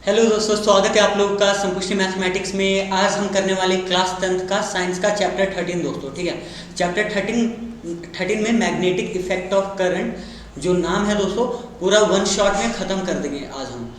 Hello दोस्तों, स्वागत है आप लोगों का संपुष्टि मैथमेटिक्स में। आज हम करने वाले क्लास 10th का साइंस का चैप्टर 13 दोस्तों। ठीक है, चैप्टर 13 में मैग्नेटिक इफेक्ट ऑफ करंट जो नाम है दोस्तों, पूरा वन शॉट में ख़त्म कर देंगे आज हम।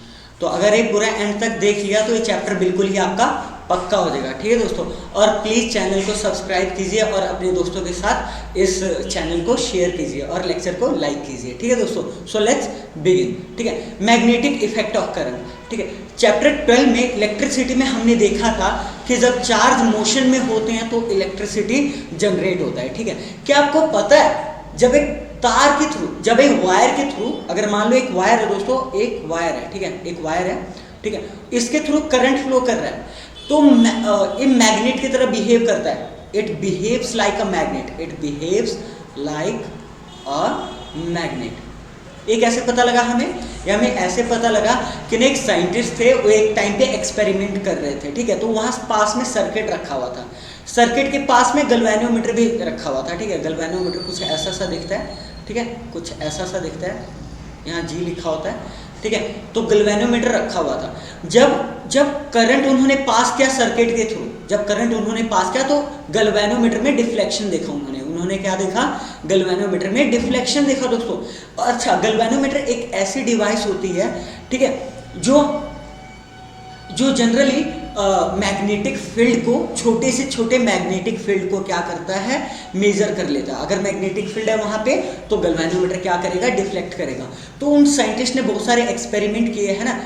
तो अगर ये पूरा एंड तक देख लिया तो ये चैप्टर बिल्कुल ही आपका पक्का हो जाएगा। ठीक है दोस्तों, और प्लीज़ चैनल को सब्सक्राइब कीजिए और अपने दोस्तों के साथ इस चैनल को शेयर कीजिए और लेक्चर को लाइक कीजिए। ठीक है दोस्तों, सो लेट्स बिगिन। ठीक है, मैग्नेटिक इफेक्ट ऑफ करंट। ठीक है, चैप्टर 12 में इलेक्ट्रिसिटी में हमने देखा था कि जब चार्ज मोशन में होते हैं तो इलेक्ट्रिसिटी जनरेट होता है। ठीक है, क्या आपको पता है जब एक तार के थ्रू, जब एक वायर के थ्रू, अगर मान लो एक वायर है दोस्तों, एक वायर है, ठीक है, एक वायर है, ठीक है, इसके थ्रू करंट फ्लो कर रहा है तो ये मैग्नेट की तरह बिहेव करता है। It behaves like a magnet, it behaves like a magnet. ये कैसे पता लगा हमें? या हमें ऐसे पता लगा कि एक साइंटिस्ट थे, वो एक टाइम पे एक्सपेरिमेंट कर रहे थे। ठीक है, तो वहाँ पास में सर्किट रखा हुआ था, सर्किट के पास में गैल्वेनोमीटर भी रखा हुआ था। ठीक है, गैल्वेनोमीटर कुछ ऐसा सा दिखता है, ठीक है, कुछ ऐसा सा दिखता है, यहाँ जी लिखा होता है। ठीक है, तो गैल्वेनोमीटर रखा हुआ था। जब करंट उन्होंने पास किया सर्किट के थ्रू, जब करंट उन्होंने पास किया तो गैल्वेनोमीटर में डिफ्लेक्शन देखा उन्होंने क्या देखा? गैल्वेनोमीटर में डिफ्लेक्शन देखा दोस्तों। अच्छा, गैल्वेनोमीटर एक ऐसी डिवाइस होती है, ठीक है, जो जनरली मैग्नेटिक फील्ड को, छोटे से छोटे मैग्नेटिक फील्ड को क्या करता है? मेजर कर लेता है। अगर मैग्नेटिक फील्ड है वहाँ पे तो गैल्वेनोमीटर क्या करेगा? डिफ्लेक्ट करेगा। तो उन साइंटिस्ट ने बहुत सारे एक्सपेरिमेंट किए हैं ना,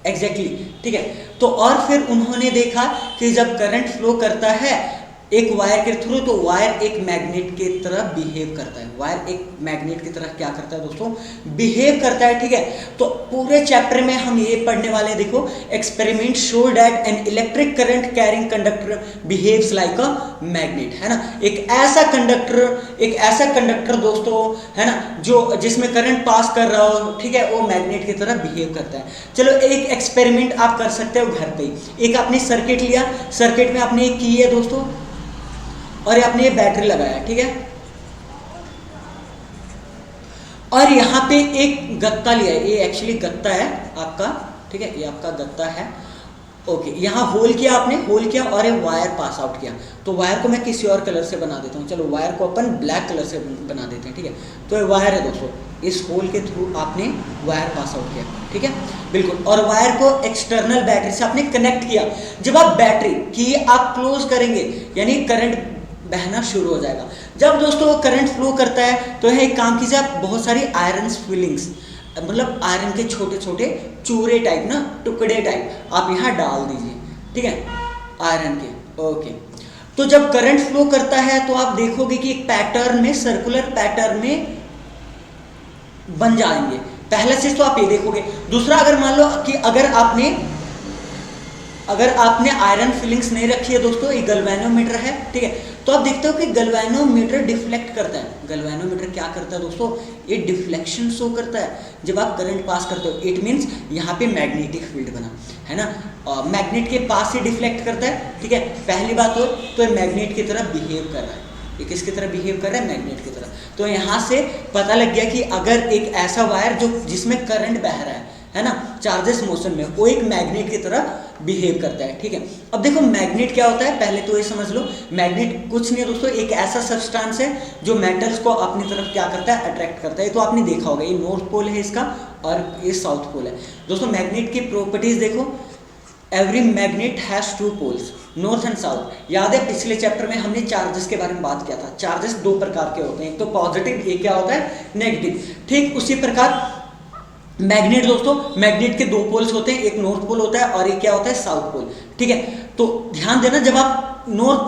एग्जैक्टली। ठीक है, तो और फिर उन्होंने देखा कि जब करंट फ्लो करता है एक वायर के थ्रू तो वायर एक मैग्नेट की तरह बिहेव करता है। वायर एक मैग्नेट की तरह क्या करता है दोस्तों? बिहेव करता है। ठीक है, तो पूरे चैप्टर में हम ये पढ़ने वाले हैं। देखो, experiment show that an electric current carrying conductor behaves like a magnet, है ना। एक ऐसा कंडक्टर दोस्तों, है ना, जो जिसमें करंट पास कर रहा हो, ठीक है, वो मैग्नेट की तरह बिहेव करता है। चलो, एक एक्सपेरिमेंट आप कर सकते हो घर पे ही। एक आपने सर्किट लिया, सर्किट में आपने एक की है दोस्तों, और आपने ये बैटरी लगाया, ठीक है, और यहाँ पे एक गत्ता लिया है। ये एक्चुअली गत्ता है आपका, ठीक है, ये आपका गत्ता है। ओके, यहाँ होल किया आपने, होल किया और ये वायर पास आउट किया। तो वायर को मैं किसी और कलर से बना देता हूँ। चलो, वायर को अपन ब्लैक कलर से बना देते हैं। ठीक है, तो ये वायर है दोस्तों, इस होल के थ्रू आपने वायर पास आउट किया, ठीक है, बिल्कुल, और वायर को एक्सटर्नल बैटरी से आपने कनेक्ट किया। जब आप बैटरी की आप क्लोज करेंगे यानी करंट बहना शुरू हो जाएगा। जब दोस्तों वो करंट फ्लो करता है तो यह एक काम कीजिए, आप बहुत सारी आयरन फिलिंग्स, मतलब आयरन के छोटे छोटे चूरे टाइप ना, टुकड़े टाइप आप यहाँ डाल दीजिए, ठीक है, आयरन के। ओके, तो जब करंट फ्लो करता है तो आप देखोगे कि एक पैटर्न में, सर्कुलर पैटर्न में बन जाएंगे। पहला चीज तो आप ये देखोगे। दूसरा, अगर मान लो कि अगर आपने आयरन फिलिंग्स नहीं रखी है दोस्तों, ये गैल्वेनोमीटर है, ठीक है, तो आप देखते हो कि गैल्वेनोमीटर डिफ्लेक्ट करता है। गैल्वेनोमीटर क्या करता है दोस्तों? ये डिफ्लेक्शन शो करता है जब आप करंट पास करते हो। इट मीन्स यहाँ पे मैग्नेटिक फील्ड बना है ना, मैग्नेट के पास से डिफ्लेक्ट करता है। ठीक है, पहली बात तो ये मैग्नेट की तरह बिहेव कर रहा है। ये किसकी तरह बिहेव कर रहा है? मैग्नेट की तरह। तो यहाँ से पता लग गया कि अगर एक ऐसा वायर जिसमें करंट बह रहा है ना, चार्जेस मोशन में, वो एक मैग्नेट की तरह बिहेव करता है। ठीक है, अब देखो मैग्नेट क्या होता है, पहले तो ये समझ लो। मैग्नेट कुछ नहीं दोस्तों, एक ऐसा सब्सटेंस है जो मेटल्स को अपनी तरफ क्या करता है? अट्रैक्ट करता है। ये तो आपने देखा होगा, ये नॉर्थ पोल है इसका और ये साउथ पोल है दोस्तों। मैग्नेट की प्रॉपर्टीज देखो, every magnet has two poles, north and south. याद है पिछले चैप्टर में हमने चार्जेस के बारे में बात किया था। चार्जेस दो प्रकार के होते हैं, एक तो पॉजिटिव, एक क्या होता है? नेगेटिव। ठीक उसी प्रकार मैग्नेट दोस्तों, मैग्नेट के दो पोल्स होते हैं, एक नॉर्थ पोल होता है और एक क्या होता है? South pole. ठीक है, तो ध्यान देना, जब आप नॉर्थ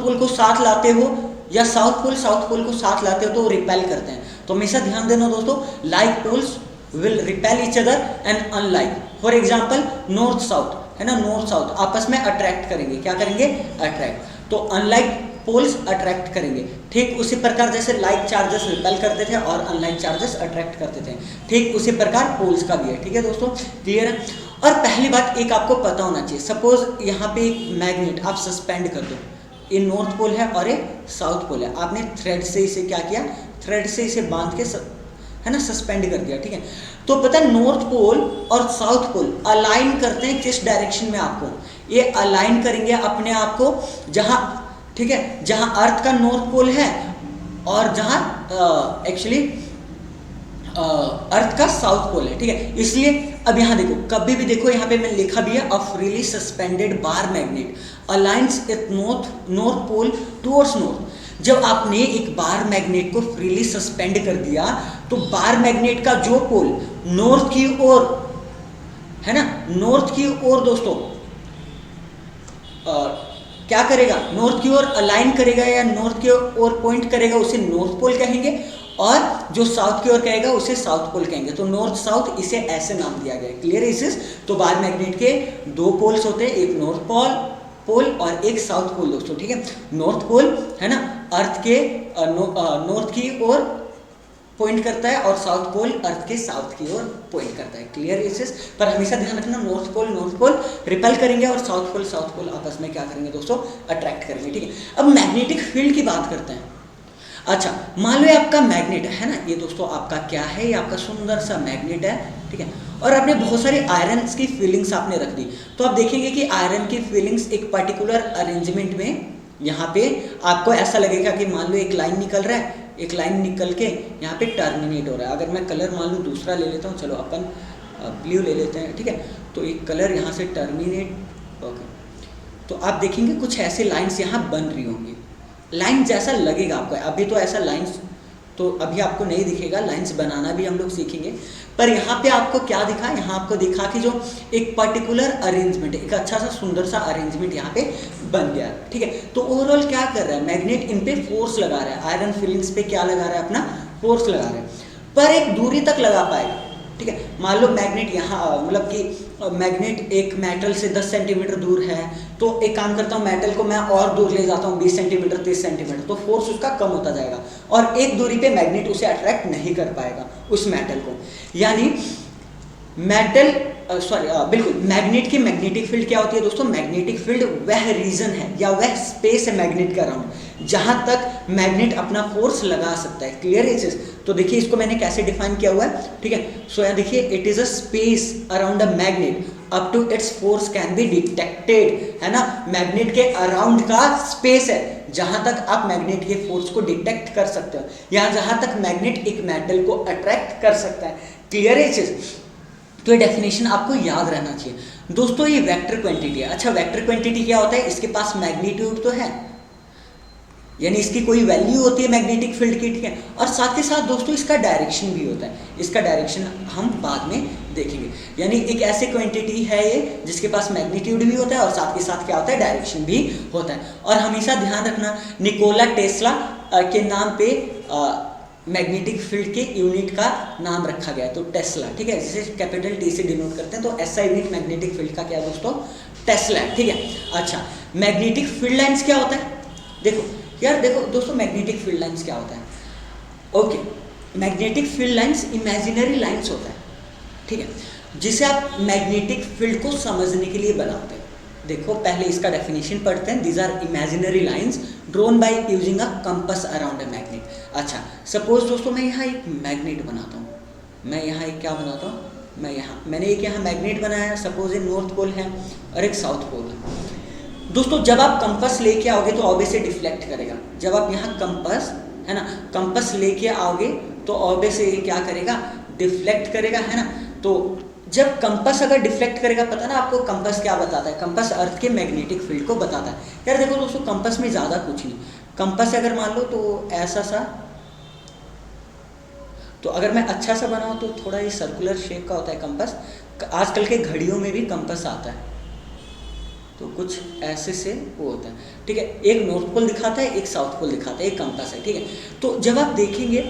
पोल को साथ लाते हो या साउथ पोल को साथ लाते हो तो रिपेल करते हैं। तो हमेशा ध्यान देना दोस्तों, like poles will repel each other and unlike. For example north south, है ना, नॉर्थ साउथ आपस में अट्रैक्ट करेंगे। क्या करेंगे? अट्रैक्ट। तो अनलाइक पोल्स अट्रैक्ट करेंगे। ठीक उसी प्रकार जैसे लाइक चार्जेस रिपेल करते थे और अनलाइक चार्जेस अट्रैक्ट करते थे, ठीक उसी प्रकार पोल्स का भी है। ठीक है दोस्तों, क्लियर है। और पहली बात एक आपको पता होना चाहिए, सपोज यहाँ पे एक मैग्नेट आप सस्पेंड कर दो, ये नॉर्थ पोल है और ये साउथ पोल है। आपने थ्रेड से इसे क्या किया? थ्रेड से इसे बांध के है ना, सस्पेंड कर दिया, ठीक है। तो पता है नॉर्थ पोल और साउथ पोल अलाइन करते हैं किस डायरेक्शन में आपको, ये अलाइन करेंगे अपने आप को जहां, ठीक है, जहां अर्थ का नॉर्थ पोल है और जहां एक्चुअली अर्थ का साउथ पोल है, ठीक है। इसलिए अब यहां देखो, कभी भी देखो यहां पे मैंने लिखा भी है, a freely suspended bar magnet aligns it north pole towards north. जब आपने एक बार मैग्नेट को फ्रीली सस्पेंड कर दिया तो बार मैग्नेट का जो पोल नॉर्थ की ओर है ना, नॉर्थ की ओर दोस्तों क्या करेगा, नॉर्थ की ओर अलाइन करेगा या नॉर्थ की ओर पॉइंट करेगा, उसे नॉर्थ पोल कहेंगे, और जो साउथ की ओर कहेगा उसे साउथ पोल कहेंगे। तो नॉर्थ साउथ इसे ऐसे नाम दिया गया है। क्लियर है इस? तो बार मैग्नेट के दो पोल्स होते हैं, एक नॉर्थ पोल और एक साउथ पोल दोस्तों, ठीक है। नॉर्थ पोल है ना अर्थ के नॉर्थ की ओर पॉइंट करता है और साउथ पोल अर्थ के साउथ की ओर पॉइंट करता है। क्लियर इस? पर हमेशा ध्यान रखना, नॉर्थ पोल रिपेल करेंगे और साउथ पोल आपस में क्या करेंगे दोस्तों, अट्रैक्ट करेंगे, ठीक है। अब मैग्नेटिक फील्ड की बात करते हैं। अच्छा, मान लो ये आपका मैग्नेट है ना, ये दोस्तों आपका क्या है, ये आपका सुंदर सा मैग्नेट है, ठीक है। और आपने बहुत सारी आयरन की फीलिंग्स आपने रख दी, तो आप देखेंगे कि आयरन की फीलिंग्स एक पर्टिकुलर अरेंजमेंट में यहाँ पे आपको ऐसा लगेगा कि मान लो एक लाइन निकल रहा है, एक लाइन निकल के यहाँ पे टर्मिनेट हो रहा है। अगर मैं कलर मान लो दूसरा ले लेता हूँ, चलो अपन ब्लू ले लेते हैं, ठीक है। तो एक कलर यहाँ से टर्मिनेट, ओके, तो आप देखेंगे कुछ ऐसे लाइन्स यहाँ बन रही होंगी, लाइन जैसा लगेगा आपको। अभी तो ऐसा लाइन्स तो अभी आपको नहीं दिखेगा, लाइंस बनाना भी हम लोग सीखेंगे। पर यहाँ पे आपको क्या दिखा, यहाँ आपको दिखा कि जो एक पर्टिकुलर अरेंजमेंट, एक अच्छा सा सुंदर सा अरेंजमेंट यहाँ पे बन गया, ठीक है। तो ओवरऑल क्या कर रहा है, मैग्नेट इन पे फोर्स लगा रहा है, आयरन फिलिंग्स पे क्या लगा रहा है, अपना फोर्स लगा रहा है, पर एक दूरी तक लगा पाएगा, ठीक है। मान लो मैग्नेट यहाँ मतलब कि मैग्नेट एक मेटल से 10 सेंटीमीटर दूर है, तो एक काम करता हूँ, मेटल को मैं और दूर ले जाता हूँ 20 सेंटीमीटर 30 सेंटीमीटर, तो फोर्स उसका कम होता जाएगा और एक दूरी पे मैग्नेट उसे अट्रैक्ट नहीं कर पाएगा उस मेटल को। यानी मेटल बिल्कुल, मैग्नेट की मैग्नेटिक फील्ड क्या होती है दोस्तों, मैग्नेटिक फील्ड वह रीजन है या वह स्पेस है मैग्नेट का अराउंड जहां तक मैग्नेट अपना फोर्स लगा सकता है। क्लियर है चीज? तो देखिए इसको मैंने कैसे डिफाइन किया हुआ है, ठीक है। सो यहाँ देखिए, it is a space around a magnet up to its force can be detected, है ना। मैग्नेट के अराउंड का स्पेस है जहां तक आप मैग्नेट के फोर्स को डिटेक्ट कर सकते हो, या जहां तक मैग्नेट एक मेटल को अट्रैक्ट कर सकता है। क्लियर है चीज? तो ये डेफिनेशन आपको याद रहना चाहिए दोस्तों। ये वेक्टर क्वांटिटी है। अच्छा, वेक्टर क्वांटिटी क्या होता है, इसके पास मैग्नीट्यूड तो है, यानी इसकी कोई वैल्यू होती है मैग्नेटिक फील्ड की, ठीक है। और साथ ही साथ दोस्तों इसका डायरेक्शन भी होता है, इसका डायरेक्शन हम बाद में देखेंगे। यानी एक ऐसे क्वांटिटी है ये जिसके पास मैग्नीट्यूड भी होता है और साथ के साथ क्या होता है, डायरेक्शन भी होता है। और हमेशा ध्यान रखना, निकोला टेस्ला के नाम पे मैग्नेटिक फील्ड के यूनिट का नाम रखा गया है, तो टेस्ला, ठीक है, जिसे कैपिटल टी से डिनोट करते हैं। तो ऐसा यूनिट मैग्नेटिक फील्ड का क्या है दोस्तों, टेस्ला है, ठीक है। अच्छा, मैग्नेटिक फील्ड लाइंस क्या होता है, देखो यार, देखो दोस्तों, मैग्नेटिक फील्ड लाइंस क्या होता है। Okay, magnetic field lines imaginary lines होता है, ठीक है, जिसे आप मैग्नेटिक फील्ड को समझने के लिए बनाते हैं। देखो पहले इसका डेफिनेशन पढ़ते हैं। These are imaginary lines drawn by using a compass around a magnet. अच्छा, सपोज दोस्तों मैं यहाँ एक मैग्नेट बनाता हूँ, मैं यहाँ एक क्या बनाता हूँ, मैंने एक यहाँ मैग्नेट बनाया, सपोज ये नॉर्थ पोल है और एक साउथ पोल है। दोस्तों जब आप कंपास लेके आओगे तो ऑब्वियसली डिफ्लेक्ट करेगा। जब आप यहाँ कंपास, है ना, कंपास लेके आओगे तो ऑब्वियसली ये क्या करेगा, डिफ्लेक्ट करेगा, है ना। तो जब कंपास अगर डिफ्लेक्ट करेगा, पता ना आपको कंपास क्या बताता है, कंपास अर्थ के मैग्नेटिक फील्ड को बताता है। यार देखो दोस्तों, कंपास में ज़्यादा कुछ नहीं, कंपास अगर मान लो तो ऐसा सा, तो अगर मैं अच्छा सा बनाऊँ तो थोड़ा ये सर्कुलर शेप का होता है कंपास। आजकल के घड़ियों में भी कंपास आता है, तो कुछ ऐसे से वो होता है, ठीक है। एक नॉर्थ पोल दिखाता है, एक साउथ पोल दिखाता है, एक कंपास है, ठीक है। तो जब आप देखेंगे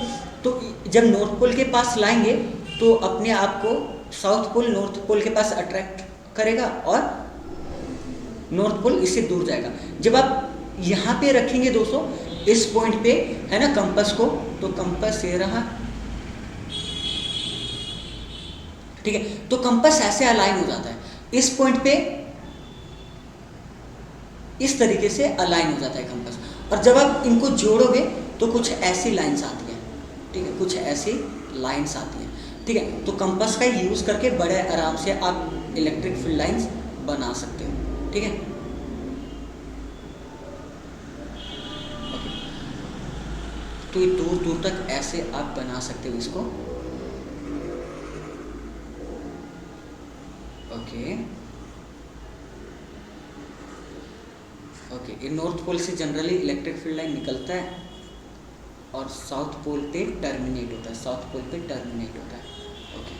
तो जब नॉर्थ पोल के पास लाएंगे तो अपने आप को साउथ पोल नॉर्थ पोल के पास अट्रैक्ट करेगा और नॉर्थ पोल इससे दूर जाएगा। जब आप यहाँ पे रखेंगे दोस्तों इस पॉइंट पे, है ना, कंपास को, तो कंपास ये रहा, ठीक है। तो कंपास ऐसे अलाइन हो जाता है इस पॉइंट पे, इस तरीके से अलाइन हो जाता है कंपास। और जब आप इनको जोड़ोगे तो कुछ ऐसी लाइंस आती हैं, ठीक है, कुछ ऐसी लाइंस आती हैं, ठीक है। तो कंपास का यूज़ करके बड़े आराम से आप इलेक्ट्रिक फील्ड लाइंस बना सकते हो, ठीक है। ओके, तो ये दूर दूर तक ऐसे आप बना सकते हो इसको। ओके ओके, ये नॉर्थ पोल से जनरली इलेक्ट्रिक फील्ड लाइन निकलता है और साउथ पोल पे टर्मिनेट होता है, साउथ पोल पे टर्मिनेट होता है। ओके,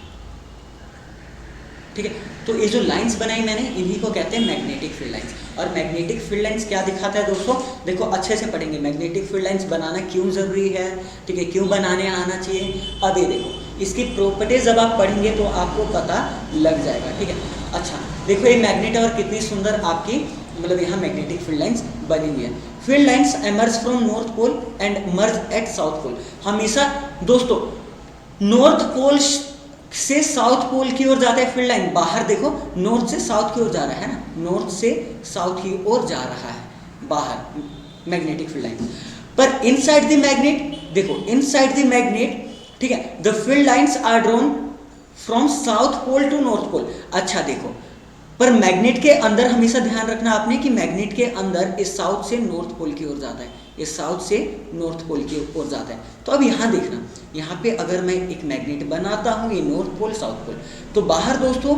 ठीक है। तो ये जो लाइंस बनाई मैंने, इन्हीं को कहते हैं मैग्नेटिक फील्ड लाइंस। और मैग्नेटिक फील्ड लाइंस क्या दिखाता है दोस्तों, देखो अच्छे से पढ़ेंगे। मैग्नेटिक फील्ड लाइंस बनाना क्यों ज़रूरी है, ठीक है, क्यों बनाने आना चाहिए। अब ये देखो, इसकी प्रॉपर्टीज जब आप पढ़ेंगे तो आपको पता लग जाएगा, ठीक है। अच्छा देखो, ये मैग्नेट और कितनी सुंदर आपकी मतलब यहाँ मैग्नेटिक फील्ड लाइंस बनी हुई है। Field lines emerge from north pole and merge at south pole. हमेशा दोस्तों नॉर्थ पोल से साउथ पोल की ओर जाता है फील्ड लाइन। बाहर देखो, नॉर्थ से साउथ की ओर जा रहा है ना, नॉर्थ से साउथ की ओर जा रहा है बाहर मैग्नेटिक फील्ड लाइन। पर इनसाइड द मैग्नेट, देखो इनसाइड द मैग्नेट, ठीक है, the field lines are drawn from south pole to north pole. अच्छा देखो, पर मैग्नेट के अंदर हमेशा ध्यान रखना आपने कि मैग्नेट के अंदर इस साउथ से नॉर्थ पोल की ओर जाता है, इस साउथ से नॉर्थ पोल की ओर जाता है। तो अब यहाँ देखना, यहाँ पे अगर मैं एक मैग्नेट बनाता हूँ, ये नॉर्थ पोल साउथ पोल, तो बाहर दोस्तों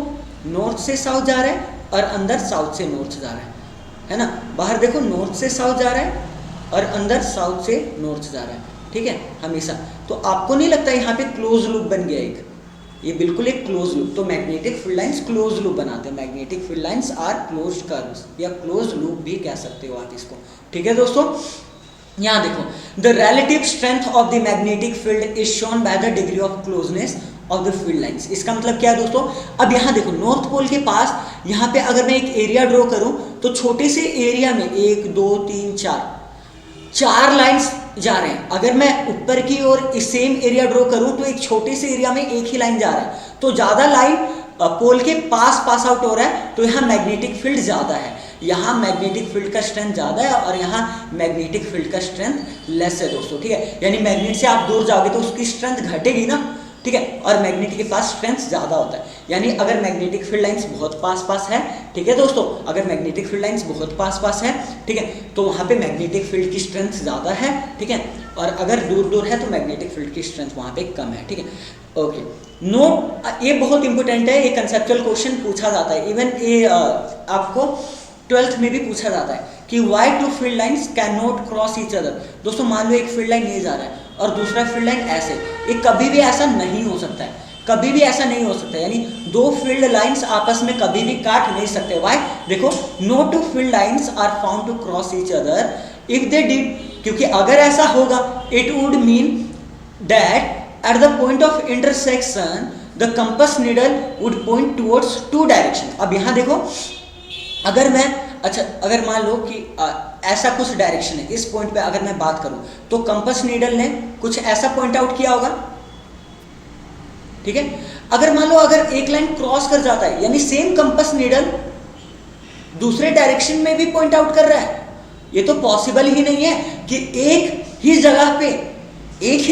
नॉर्थ से साउथ जा रहा है और अंदर साउथ से नॉर्थ जा रहा है ना। बाहर देखो नॉर्थ से साउथ जा रहा है और अंदर साउथ से नॉर्थ जा रहा है, ठीक है, हमेशा। तो आपको नहीं लगता यहाँ पे क्लोज लूप बन गया एक, ये बिल्कुल एक क्लोज लूप। तो magnetic field lines close loop बनाते हैं। Magnetic field lines are closed curves या क्लोज लूप भी कह सकते हो आप इसको, ठीक है दोस्तों। यहाँ देखो, the relative strength of the magnetic field is shown by the degree of closeness of the field lines. इसका मतलब क्या है दोस्तों, अब यहाँ देखो नॉर्थ पोल के पास यहाँ पे अगर मैं एक एरिया ड्रॉ करूँ तो छोटे से एरिया में 1 2 3 4 लाइंस जा रहे हैं। अगर मैं ऊपर की ओर इस सेम एरिया ड्रॉ करूं तो एक छोटे से एरिया में एक ही लाइन जा रहा है, तो ज्यादा लाइन पोल के पास आउट हो रहा है, तो यहाँ मैग्नेटिक फील्ड ज्यादा है। यहाँ मैग्नेटिक फील्ड का स्ट्रेंथ ज्यादा है और यहाँ मैग्नेटिक फील्ड का स्ट्रेंथ लेस है दोस्तों, ठीक है। यानी मैग्नेट से आप दूर जाओगे तो उसकी स्ट्रेंथ घटेगी ना, ठीक है, और मैग्नेट के पास स्ट्रेंथ ज्यादा होता है। यानी अगर मैग्नेटिक फील्ड लाइंस बहुत पास है, ठीक है दोस्तों, अगर मैग्नेटिक फील्ड लाइंस बहुत पास है, ठीक है, तो वहाँ पे मैग्नेटिक फील्ड की स्ट्रेंथ ज्यादा है, ठीक है, और अगर दूर है तो मैग्नेटिक फील्ड की स्ट्रेंथ वहाँ पे कम है, ठीक है। ओके, नोट, ये बहुत इंपॉर्टेंट है, ये कंसेप्चुअल क्वेश्चन पूछा जाता है, इवन ये आपको 12th में भी पूछा जाता है कि why two field lines can not cross each other. दोस्तों मान लो एक फील्ड लाइन ये जा रहा है और दूसरा फील्ड लाइन ऐसे, ये कभी भी ऐसा नहीं हो सकता है, कभी भी ऐसा नहीं हो सकता, यानी दो फील्ड लाइंस आपस में कभी भी काट नहीं सकते। व्हाई, देखो, no two field lines are found to cross each other if they did, क्योंकि अगर ऐसा होगा it would mean that at the point of intersection the compass needle would point towards two direction. अब यहाँ देखो, अगर मैं, अच्छा अगर मान लो कि ऐसा कुछ डायरेक्शन है, इस पॉइंट पे अगर मैं बात करूं तो कंपास नीडल ने कुछ ऐसा पॉइंट आउट किया होगा, ठीक है। अगर मान लो अगर एक लाइन क्रॉस कर जाता है, यानी सेम कंपास नीडल दूसरे डायरेक्शन में भी पॉइंट आउट कर रहा है, ये तो पॉसिबल ही नहीं है कि एक ही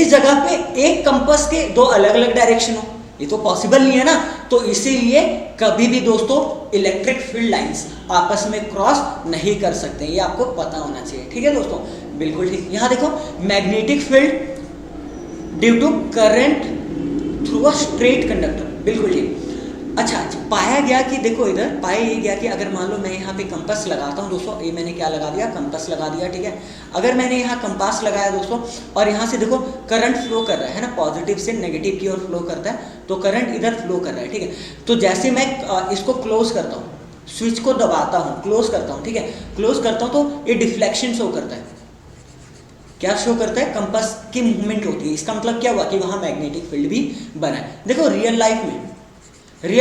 जगह पे एक कंपास के दो अलग अलग डायरेक्शन हो, ये तो पॉसिबल नहीं है ना। तो इसीलिए कभी भी दोस्तों इलेक्ट्रिक फील्ड लाइंस आपस में क्रॉस नहीं कर सकते, ये आपको पता होना चाहिए, ठीक है दोस्तों, बिल्कुल ठीक। यहाँ देखो, magnetic field due to current through a straight conductor, बिल्कुल ठीक। अच्छा, पाया गया कि देखो, इधर पाया ये गया कि अगर मान लो मैं यहाँ पे कंपास लगाता हूँ दोस्तों, ये मैंने क्या लगा दिया, कंपास लगा दिया, ठीक है। अगर मैंने यहाँ कंपास लगाया दोस्तों और यहाँ से देखो करंट फ्लो कर रहा है ना, पॉजिटिव से नेगेटिव की ओर फ्लो करता है, तो करंट इधर फ्लो कर रहा है, ठीक है। तो जैसे मैं इसको क्लोज करता हूँ, स्विच को दबाता हूँ, क्लोज करता हूँ, ठीक है, क्लोज करता हूँ तो ये डिफ्लेक्शन शो करता है। क्या शो करता है, कंपास की मूवमेंट होती है। इसका मतलब क्या हुआ कि वहाँ मैग्नेटिक फील्ड भी बना है। देखो रियल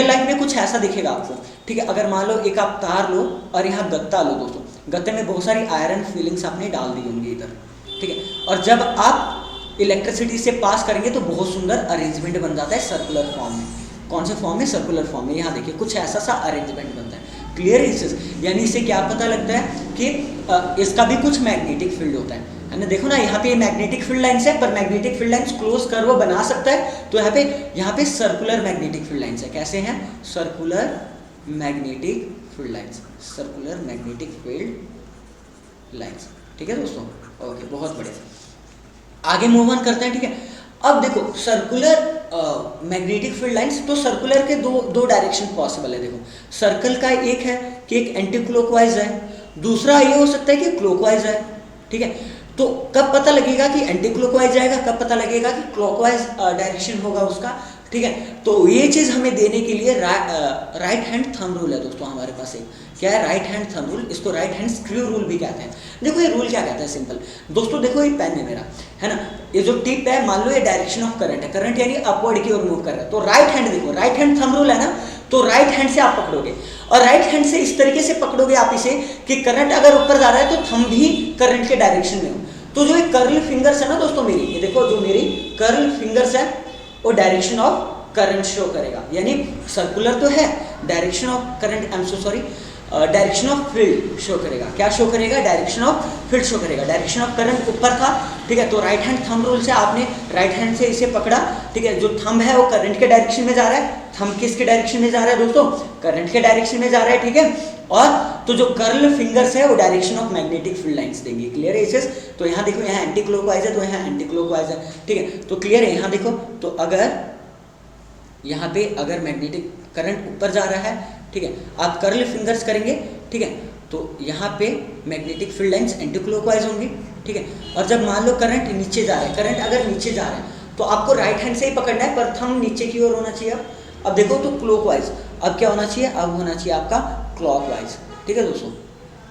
लाइफ में कुछ ऐसा दिखेगा आपको, ठीक है। अगर मान लो एक आप तार लो और यहाँ गत्ता लो दोस्तों, गत्ते में बहुत सारी आयरन फीलिंग्स आपने डाल दी होंगी इधर, ठीक है, और जब आप इलेक्ट्रिसिटी से पास करेंगे तो बहुत सुंदर अरेंजमेंट बन जाता है सर्कुलर फॉर्म में। कौन से फॉर्म में, सर्कुलर फॉर्म में। यहाँ देखिए कुछ ऐसा सा अरेंजमेंट बनता है, क्लियर है इससे, यानी इससे क्या पता लगता है कि इसका भी कुछ मैग्नेटिक फील्ड होता है है ना। देखो ना यहाँ पे मैग्नेटिक फील्ड लाइंस है, पर magnetic field lines close curve बना सकता है, तो यहाँ पे सर्कुलर मैग्नेटिक फील्ड लाइंस है। कैसे हैं? Circular magnetic field lines, circular magnetic field lines. ठीक है दोस्तों, ओके, बहुत बढ़िया। आगे मूव ऑन करते हैं, ठीक है। अब देखो सर्कुलर मैग्नेटिक फील्ड लाइंस, तो सर्कुलर के दो डायरेक्शन पॉसिबल है। देखो सर्कल का एक है कि एक एंटी क्लॉकवाइज है, दूसरा ये हो सकता है कि क्लॉकवाइज है। ठीक है, तो कब पता लगेगा कि एंटी क्लॉकवाइज जाएगा, कब पता लगेगा कि क्लॉकवाइज डायरेक्शन होगा उसका। ठीक है, तो ये चीज हमें देने के लिए राइट हैंड थंब रूल है दोस्तों हमारे पास। एक क्या है? राइट हैंड थंब रूल, इसको राइट हैंड स्क्रू रूल भी कहते हैं। देखो ये रूल क्या कहता है, सिंपल दोस्तों। देखो ये पेन है मेरा, है ना, ये जो टिप है, मान लो ये डायरेक्शन ऑफ करंट है, करंट यानी अपवर्ड की ओर मूव कर रहा है, तो राइट हैंड, देखो राइट हैंड थंब रूल है ना, तो राइट हैंड से आप पकड़ोगे, और राइट हैंड से इस तरीके से पकड़ोगे आप इसे कि करंट अगर ऊपर जा रहा है तो थंब भी करंट के डायरेक्शन में हो। तो जो ये कर्ल फिंगर्स है ना दोस्तों मेरी, ये देखो जो मेरी कर्ल फिंगर्स है वो डायरेक्शन ऑफ करंट शो करेगा, यानी सर्कुलर तो है, direction of current, I am so sorry, direction of field show करेगा। क्या शो करेगा? डायरेक्शन ऑफ फील्ड शो करेगा। डायरेक्शन ऑफ करंट ऊपर था, ठीक है, तो राइट हैंड थंब रूल से आपने राइट हैंड से इसे पकड़ा, ठीक है, जो थंब है वो करंट के डायरेक्शन में जा रहा है, थंब किसके डायरेक्शन में जा रहा है दोस्तों? करंट के डायरेक्शन में जा रहा है। ठीक है, और तो जो कर्ल फिंगर्स है वो direction of magnetic field lines देंगे। क्लियर है इसे? तो यहाँ देखो, यहाँ एंटी क्लॉकवाइज है तो यहाँ एंटी क्लॉकवाइज है। ठीक है, तो क्लियर है? यहाँ देखो, तो अगर यहाँ पे अगर मैग्नेटिक करंट ऊपर जा रहा है, ठीक है, आप कर्ल फिंगर्स करेंगे, ठीक है, तो यहाँ पे magnetic field lines anti clockwise होंगी। ठीक है, और जब मान लो करंट नीचे जा रहा है, करंट अगर नीचे जा रहा है तो आपको राइट हैंड से ही पकड़ना है, पर थंब नीचे की ओर होना चाहिए। अब देखो तो क्लॉकवाइज, अब क्या होना चाहिए? अब होना चाहिए आपका क्लॉकवाइज। ठीक है दोस्तों,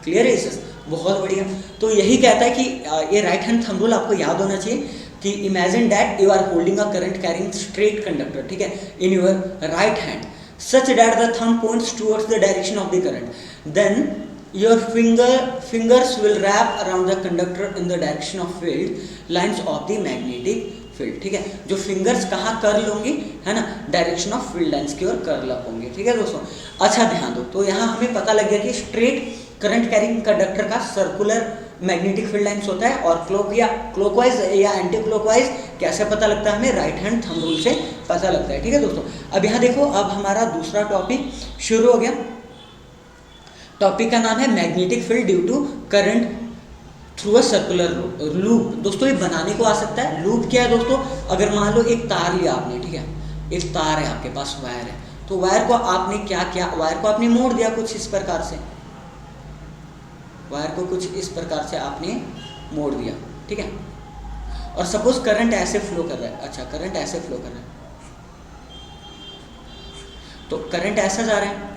क्लियर है इसे? बहुत बढ़िया। तो यही कहता है कि ये राइट हैंड थंब रूल आपको याद होना चाहिए कि imagine that you are holding a current carrying straight conductor, ठीक है, in your right hand, such that the thumb points towards the direction of the current, then your fingers will wrap around the conductor in the direction of field lines of the magnetic field। ठीक है, जो fingers कहाँ curl होंगी, है ना, direction of field lines की ओर curl up होंगे। ठीक है दोस्तों, अच्छा ध्यान दो, तो यहाँ हमें पता लग गया कि स्ट्रेट करंट कैरिंग कंडक्टर का सर्कुलर मैग्नेटिक फील्ड लाइंस होता है, और क्लॉकवाइज या एंटी क्लॉकवाइज कैसे पता लगता है? हमें राइट हैंड थंब रूल से पता लगता है। ठीक है दोस्तों, अब यहाँ देखो, अब हमारा दूसरा टॉपिक शुरू हो गया। टॉपिक का नाम है magnetic field due to current through a circular loop. दोस्तों ये बनाने को आ सकता है। लूप क्या है दोस्तों? अगर मान लो एक तार लिया आपने, ठीक है, एक तार है आपके पास, वायर है, तो वायर को आपने क्या किया? वायर को आपने मोड़ दिया कुछ इस प्रकार से, वायर को कुछ इस प्रकार से आपने मोड़ दिया। ठीक है, और सपोज करंट ऐसे फ्लो कर रहा है, अच्छा करंट ऐसे फ्लो कर रहा है, तो करंट ऐसा जा रहा है,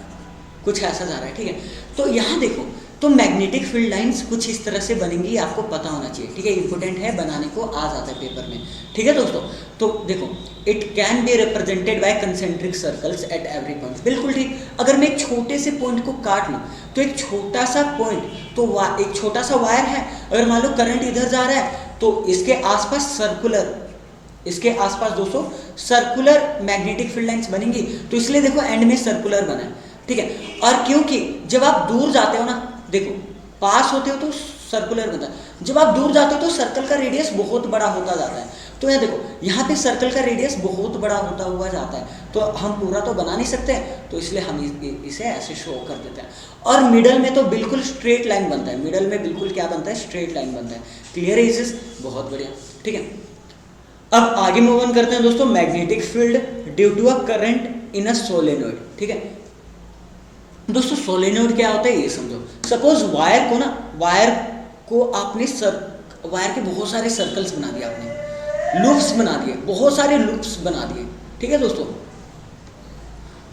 कुछ ऐसा जा रहा है। ठीक है, तो यहाँ देखो, तो मैग्नेटिक फील्ड लाइंस कुछ इस तरह से बनेंगी, आपको पता होना चाहिए। ठीक है, इंपॉर्टेंट है, बनाने को आ जाता है पेपर में। ठीक है दोस्तों, तो देखो, it can be represented by concentric circles at every point. बिल्कुल ठीक। अगर मैं एक छोटे से पॉइंट को काट लूँ, तो एक छोटा सा पॉइंट, तो एक छोटा सा वायर है, अगर मान लो करंट इधर जा रहा है, तो इसके आसपास सर्कुलर, इसके आसपास दोस्तों सर्कुलर मैग्नेटिक फील्ड लाइंस बनेंगी। तो इसलिए देखो एंड में सर्कुलर बना है। ठीक है, और क्योंकि जब आप दूर जाते हो ना, देखो पास होते हो तो सर्कुलर बनता है, जब आप दूर जाते हो तो सर्कल का रेडियस बहुत बड़ा होता जाता है। तो यहाँ देखो, यहाँ पे सर्कल का रेडियस बहुत बड़ा होता हुआ जाता है, तो हम पूरा तो बना नहीं सकते, तो इसलिए हम इसे ऐसे शो कर देते हैं। और मिडल में तो बिल्कुल स्ट्रेट लाइन बनता है, मिडल में बिल्कुल क्या बनता है? स्ट्रेट लाइन बनता है। क्लियर है इसे? बहुत बढ़िया। ठीक है, अब आगे मूव ऑन करते हैं दोस्तों। Magnetic field due to a current in a solenoid. ठीक है दोस्तों, सोलेनोइड क्या होता है ये समझो। सपोज वायर को ना, वायर को आपने वायर के बहुत सारे सर्कल्स बना दिए, आपने लूप्स बना दिए, बहुत सारे लूप्स बना दिए। ठीक है दोस्तों,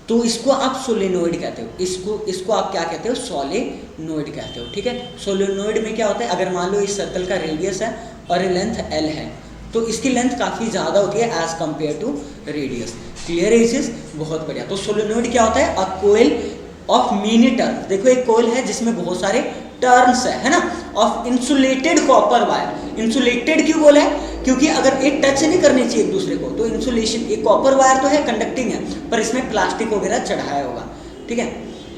तो इसको आप सोलेनोइड कहते हो, इसको आप क्या कहते हो? सोलेनोइड कहते हो। ठीक है, सोलेनोइड में क्या होता है? अगर मान लो इस सर्कल का रेडियस है और लेंथ L है, तो इसकी लेंथ काफ़ी ज़्यादा होती है as compare to radius. Clear है इसे? बहुत बढ़िया। तो सोलेनोइड क्या होता है? A coil of many turns. देखो एक कोइल है जिसमें बहुत सारे टर्न्स है ना, of insulated copper wire. Insulated क्यों बोला है? क्योंकि अगर ये टच नहीं करनी चाहिए एक दूसरे को, तो इंसुलेशन, ये कॉपर वायर तो है, कंडक्टिंग है, पर इसमें प्लास्टिक वगैरह चढ़ाया होगा। ठीक है,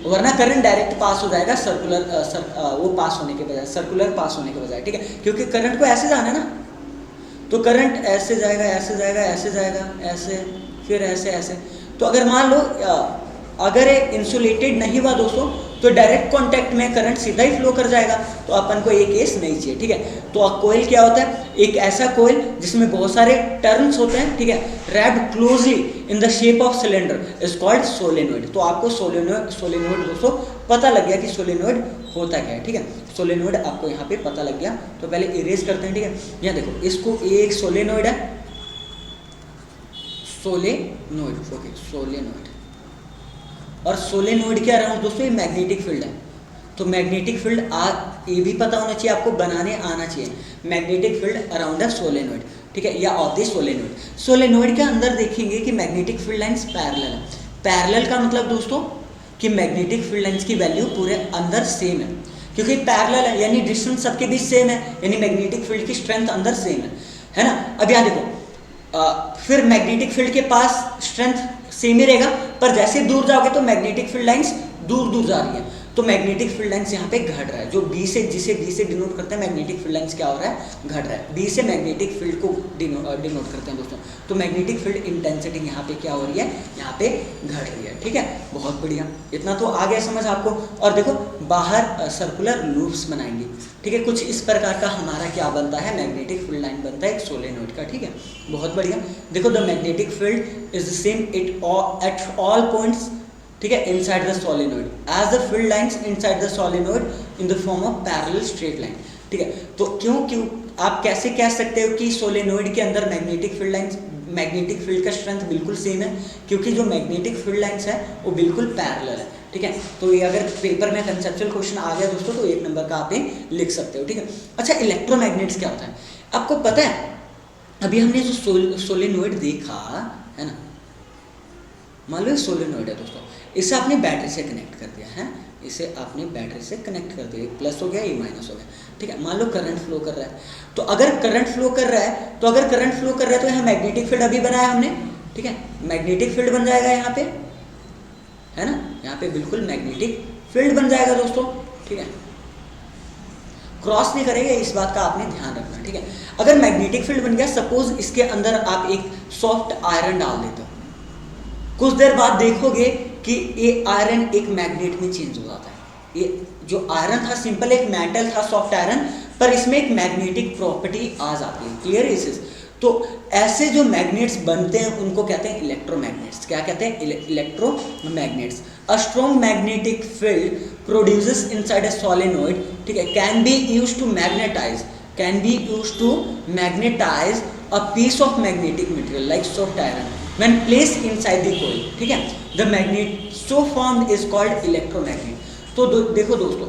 वरना करंट डायरेक्ट पास हो जाएगा सर्कुलर वो पास होने के बजाय, सर्कुलर पास होने के बजाय, ठीक है, क्योंकि करंट को ऐसे जाना है ना, तो करंट ऐसे जाएगा, ऐसे जाएगा, ऐसे जाएगा, ऐसे, फिर ऐसे ऐसे। तो अगर मान लो अगर एक इंसुलेटेड नहीं हुआ दोस्तों, तो डायरेक्ट कांटेक्ट में करंट सीधा ही फ्लो कर जाएगा, तो अपन को ये केस नहीं चाहिए, ठीक है। तो कोयल क्या होता है, एक ऐसा कोयल जिसमें बहुत सारे टर्न्स होते हैं, ठीक है, wrapped closely in the shape of cylinder is called solenoid. तो आपको सोलेनोइड दोस्तों पता लग गया कि सोलेनोइड होता क्या है, ठीक है। सोलेनोइड आपको यहाँ पे पता लग गया, तो पहले इरेज करते हैं, ठीक है। यहाँ देखो, इसको एक सोलेनोइड है, सोलेनोइड, ओके, सोलेनोइड। और सोलेनोइड के अराउंड दोस्तों ये मैग्नेटिक फील्ड है, तो मैग्नेटिक फील्ड ये भी पता होना चाहिए आपको, बनाने आना चाहिए, magnetic field around the solenoid, ठीक है, या ऑफ द सोलेनोइड। सोलेनोइड के अंदर देखेंगे कि मैग्नेटिक फील्ड लाइंस पैरेलल है। पैरेलल का मतलब दोस्तों कि मैग्नेटिक फील्ड लाइंस की वैल्यू पूरे अंदर सेम है, क्योंकि पैरेलल है यानी डिस्टेंस सबके बीच सेम है, यानी मैग्नेटिक फील्ड की स्ट्रेंथ अंदर सेम है ना। अब यहाँ देखो, फिर मैग्नेटिक फील्ड के पास स्ट्रेंथ सेम ही रहेगा, पर जैसे दूर जाओगे तो मैग्नेटिक फील्ड लाइंस दूर दूर जा रही है, तो मैग्नेटिक फील्ड लाइंस यहाँ पे घट रहा है, जो बी से, जिसे बी से डिनोट करते हैं, मैग्नेटिक फील्ड लाइंस क्या हो रहा है, घट रहा है। बी से मैग्नेटिक फील्ड को डिनोट करते हैं दोस्तों, तो मैग्नेटिक फील्ड इंटेंसिटी यहाँ पे क्या हो रही है, यहाँ पे घट रही है, ठीक है। बहुत बढ़िया, इतना तो आ गया समझ आपको। और देखो बाहर सर्कुलर लूप्स बनाएंगे, ठीक है, कुछ इस प्रकार का हमारा क्या बनता है, मैग्नेटिक फील्ड लाइन बनता है एक सोलेनोइड का, ठीक है। बहुत बढ़िया, देखो the magnetic field is the same at all points, ठीक है, inside the solenoid as the field lines inside the solenoid in the form of parallel straight line, ठीक है। तो क्यों आप कैसे कह सकते हो कि सोलेनोइड के अंदर magnetic field lines, magnetic field का स्ट्रेंथ बिल्कुल सेम है, क्योंकि जो मैग्नेटिक फील्ड लाइंस है वो बिल्कुल पैरेलल है, ठीक है। तो ये अगर पेपर में कंसेप्चुअल क्वेश्चन आ गया दोस्तों, तो 1 नंबर का आप लिख सकते हो, ठीक है। अच्छा, इलेक्ट्रोमैग्नेट्स क्या होता है आपको पता है? अभी हमने जो सोलेनोइड देखा है ना, मान लो सोलेनोइड है दोस्तों, इसे आपने बैटरी से कनेक्ट कर दिया है, इसे आपने बैटरी से कनेक्ट कर दिया, प्लस हो गया, ये माइनस हो गया, ठीक है। मान लो करंट फ्लो कर रहा है, तो अगर करंट फ्लो कर रहा है, तो यहाँ मैग्नेटिक फील्ड अभी बनाया हमने, ठीक है, मैग्नेटिक फील्ड बन जाएगा यहाँ पे, है ना, यहाँ पे बिल्कुल मैग्नेटिक फील्ड बन जाएगा दोस्तों, ठीक है, क्रॉस नहीं करेगा, इस बात का आपने ध्यान रखना, ठीक है। अगर मैग्नेटिक फील्ड बन गया, सपोज इसके अंदर आप एक सॉफ्ट आयरन डाल देते हो, कुछ देर बाद देखोगे कि ये आयरन एक मैग्नेट में चेंज हो जाता है। ये जो आयरन था सिंपल एक मेटल था, सॉफ्ट आयरन, पर इसमें एक मैग्नेटिक प्रॉपर्टी आ जाती है, क्लियर है इसे। तो ऐसे जो मैग्नेट्स बनते हैं उनको कहते हैं इलेक्ट्रोमैग्नेट्स। क्या कहते हैं? Electromagnets. A strong magnetic field produces inside a solenoid, ठीक है, can be used to magnetise, a piece of magnetic material like soft iron when placed inside the coil, ठीक है। The magnet so formed is called electromagnet। तो देखो दोस्तों,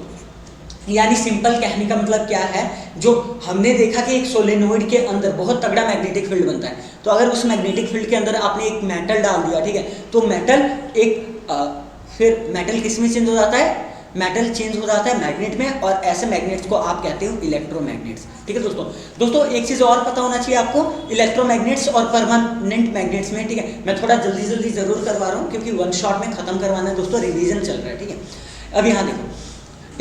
यानी simple कहने का मतलब क्या है, जो हमने देखा कि एक सोलेनोइड के अंदर बहुत तगड़ा मैग्नेटिक फील्ड बनता है, तो अगर उस मैग्नेटिक फील्ड के अंदर आपने एक मेटल डाल दिया, ठीक है, तो मेटल फिर मेटल किस में चेंज हो जाता है? मेटल चेंज हो जाता है मैग्नेट में, और ऐसे मैग्नेट्स को आप कहते हो इलेक्ट्रोमैग्नेट्स, ठीक है दोस्तों एक चीज़ और पता होना चाहिए आपको इलेक्ट्रोमैग्नेट्स और परमानेंट मैग्नेट्स में, ठीक है। मैं थोड़ा जल्दी जरूर करवा रहा हूँ क्योंकि वन शॉट में खत्म करवाना है दोस्तों, रिवीजन चल रहा है, ठीक है। अब यहाँ देखो,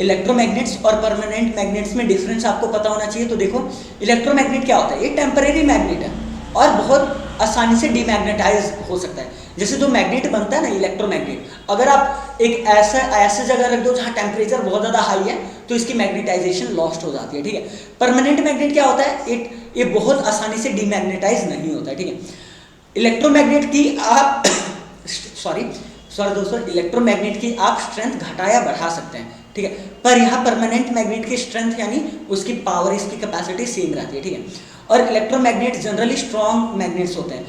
इलेक्ट्रोमैग्नेट्स और परमानेंट मैग्नेट्स में डिफरेंस आपको पता होना चाहिए। तो देखो, इलेक्ट्रोमैग्नेट क्या होता है? ये टेम्परेरी मैग्नेट है और बहुत आसानी से डीमैग्नेटाइज हो सकता है। जैसे जो मैग्नेट बनता है ना इलेक्ट्रोमैग्नेट, अगर आप एक ऐसे जगह रख दो जहाँ टेम्परेचर बहुत ज़्यादा हाई है, तो इसकी मैग्नेटाइजेशन लॉस्ट हो जाती है, ठीक है। परमानेंट मैग्नेट क्या होता है? ये बहुत आसानी से डीमैग्नेटाइज नहीं होता है, ठीक है। इलेक्ट्रोमैग्नेट की आप सॉरी दोस्तों, इलेक्ट्रोमैग्नेट की आप स्ट्रेंथ घटा या बढ़ा सकते हैं, ठीक है, पर यहाँ परमानेंट मैग्नेट की स्ट्रेंथ यानी उसकी पावर, इसकी कैपेसिटी सेम रहती है, ठीक है। और इलेक्ट्रोमैग्नेट जनरली स्ट्रॉन्ग मैग्नेट्स होते हैं,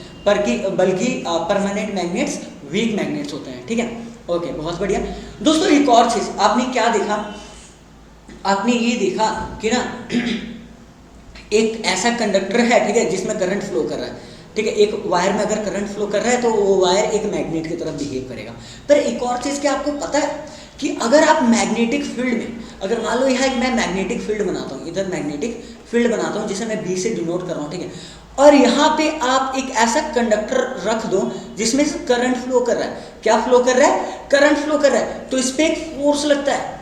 बल्कि परमानेंट मैग्नेट्स वीक मैग्नेट्स होते हैं, ठीक है। ओके, बहुत बढ़िया दोस्तों। एक और चीज आपने क्या देखा, आपने ये देखा कि ना एक ऐसा कंडक्टर है, ठीक है, जिसमें करंट फ्लो कर रहा है, ठीक है। एक वायर में अगर करंट फ्लो कर रहा है तो वो वायर एक मैग्नेट की तरफ बिहेव करेगा। पर एक और चीज क्या आपको पता है कि अगर आप मैग्नेटिक फील्ड में, अगर मान लो यहाँ एक मैं मैग्नेटिक फील्ड बनाता हूँ, इधर मैग्नेटिक फील्ड बनाता हूँ जिसे मैं बी से डिनोट कर रहा हूँ, ठीक है, और यहाँ पे आप एक ऐसा कंडक्टर रख दो जिसमें से करंट फ्लो कर रहा है। क्या फ्लो कर रहा है? करंट फ्लो कर रहा है। तो इस पे एक फोर्स लगता है,